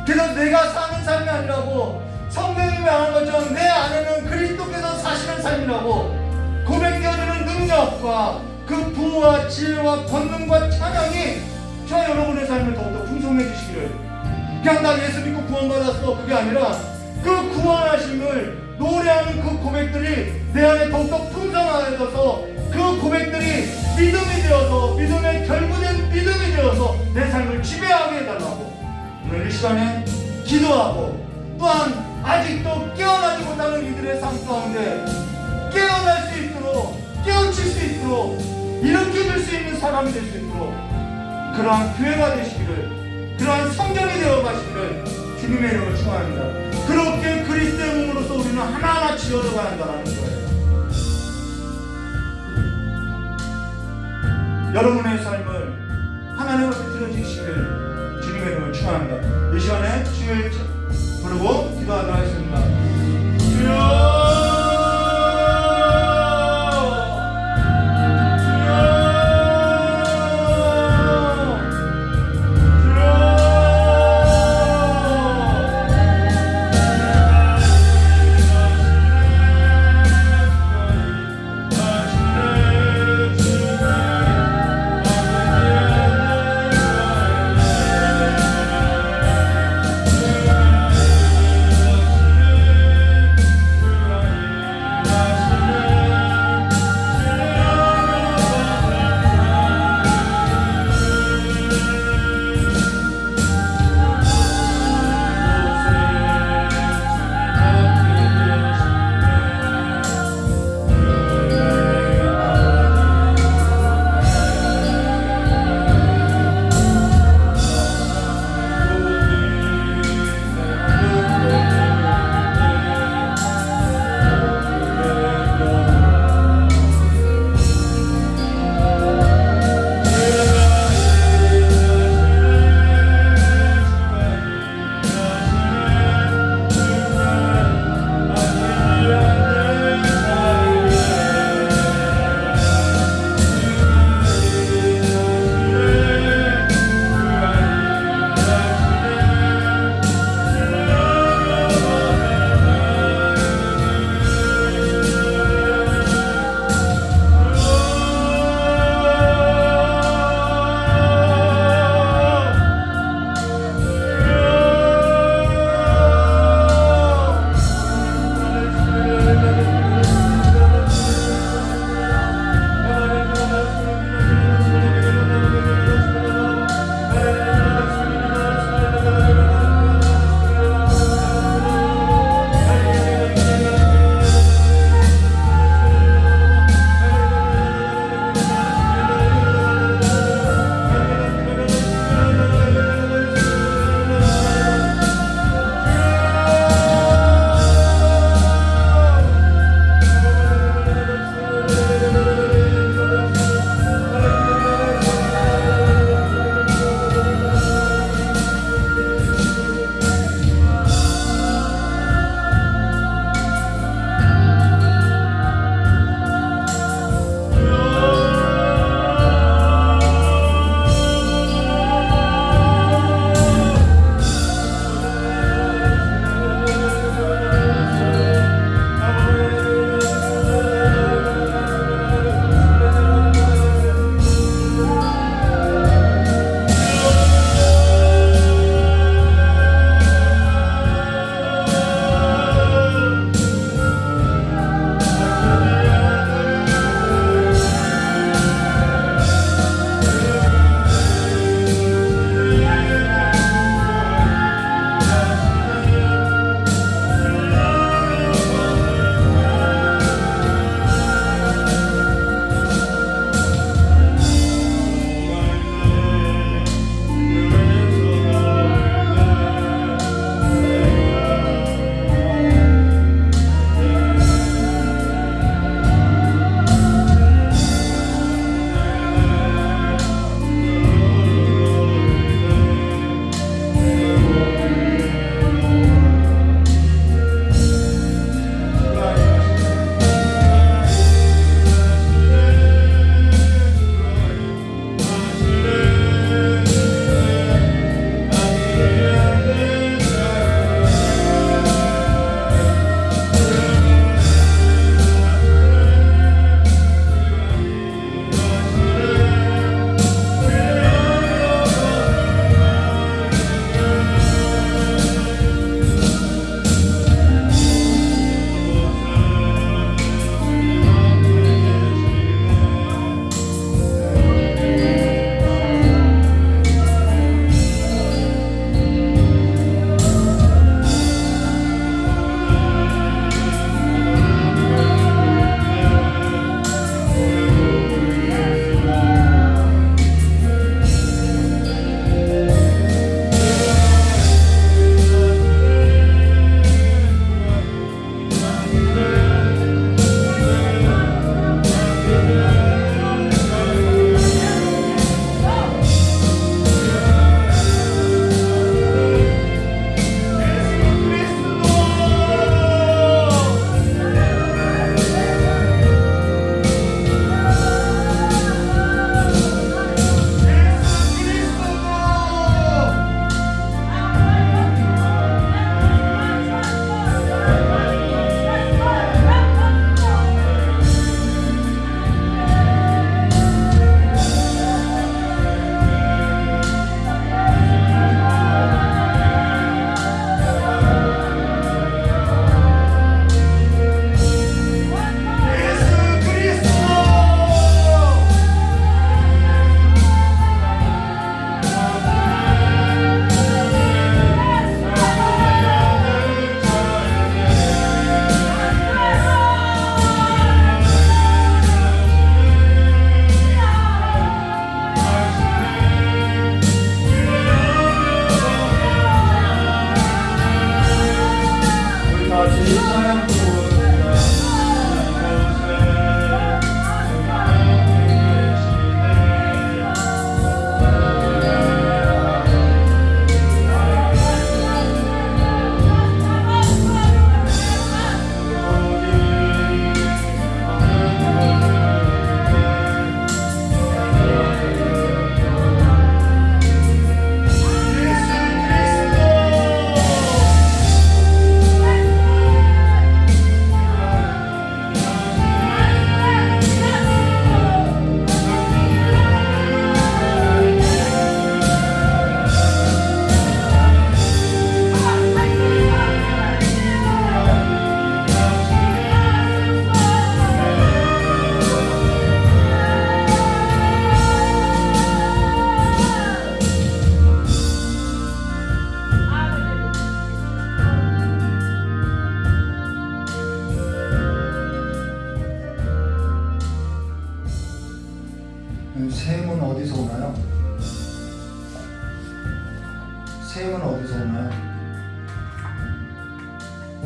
그래서 내가 사는 삶이 아니라고, 성경이 말하는 것처럼 내 안에는 그리스도께서 사시는 삶이라고 고백되어지는 능력과 그 부와 지혜와 권능과 찬양이 저 여러분의 삶을 더욱더 풍성해지시기를. 그냥 나 예수 믿고 구원받았어, 그게 아니라 그 구원하심을 노래하는 그 고백들이 내 안에 더욱더 풍성하여져서 그 고백들이 믿음이 되어서, 믿음의 결부된 믿음이 되어서 내 삶을 지배하게 해달라고 오늘 이 시간에 기도하고, 또한 아직도 깨어나지 못하는 이들의 삶 가운데 깨어날 수 있도록, 깨우칠 수 있도록, 일으켜줄 수 있는 사람이 될 수 있도록 그러한 교회가 되시기를, 그러한 성전이 되어 가시기를 주님의 이름으로 축원합니다. 그렇게 그리스도의 몸으로서 우리는 하나하나 지어져 가야 한다는 거예요. 여러분의 삶을 하나님 앞에 드려주시기를 주님의 이름으로 축원합니다. 이 시간에 주의 부르고 기도하도록 하겠습니다. 주여!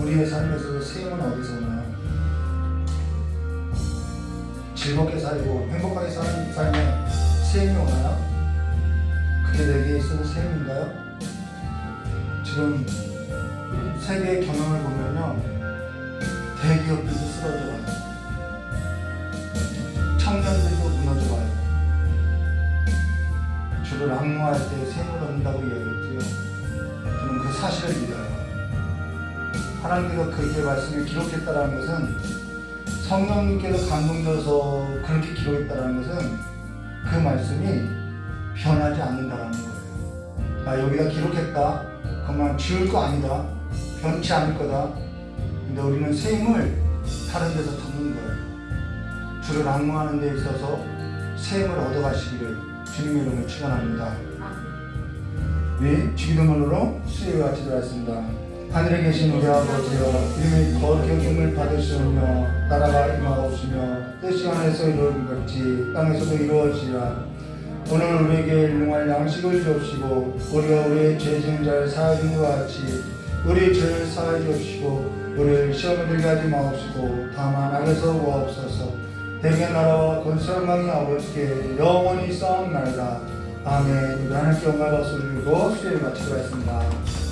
우리의 삶에서 세임은 어디서 오나요? 즐겁게 살고 행복하게 사는 삶에 세임이 오나요? 그게 내게 있어서 세임인가요? 지금 세계의 경영을 보면요, 대기업들도 쓰러져가요. 청년들도 무너져가요. 주를 악무할 때 세임을 얻는다고 이야기했지요. 저는 그 사실을 믿어요. 하나님께서 그렇게 말씀을 기록했다는 것은, 성령님께서 감동되어서 그렇게 기록했다는 것은 그 말씀이 변하지 않는다는 거예요. 나 여기다 기록했다, 그만 지울 거 아니다, 변치 않을 거다. 근데 우리는 세임을 다른 데서 담는 거예요. 주를 악무하는 데 있어서 세임을 얻어가시기를 주님의 이름으로 축원합니다. 네, 주기도문으로 수요일 같이 하겠습니다. 하늘에 계신 우리 아버지여, 이름이 거룩히 여김을 받으시오며 나라가 임하옵시며 뜻이 하늘에서 이루어진 같이 땅에서도 이루어지라. 오늘 우리에게 일용할 양식을 주옵시고 우리가 우리의 죄 지은 자를 사하여 준 것 같이 우리 죄를 사하여 주옵시고 우리를 시험에 들게 하지 마옵시고 다만 악에서 구하옵소서. 대개 나라와 권세왕이 아버지께 영원히 싸움나이다. 아멘. 우리 하나님께 영광을 받으시고 수요일 마치도록 하겠습니다.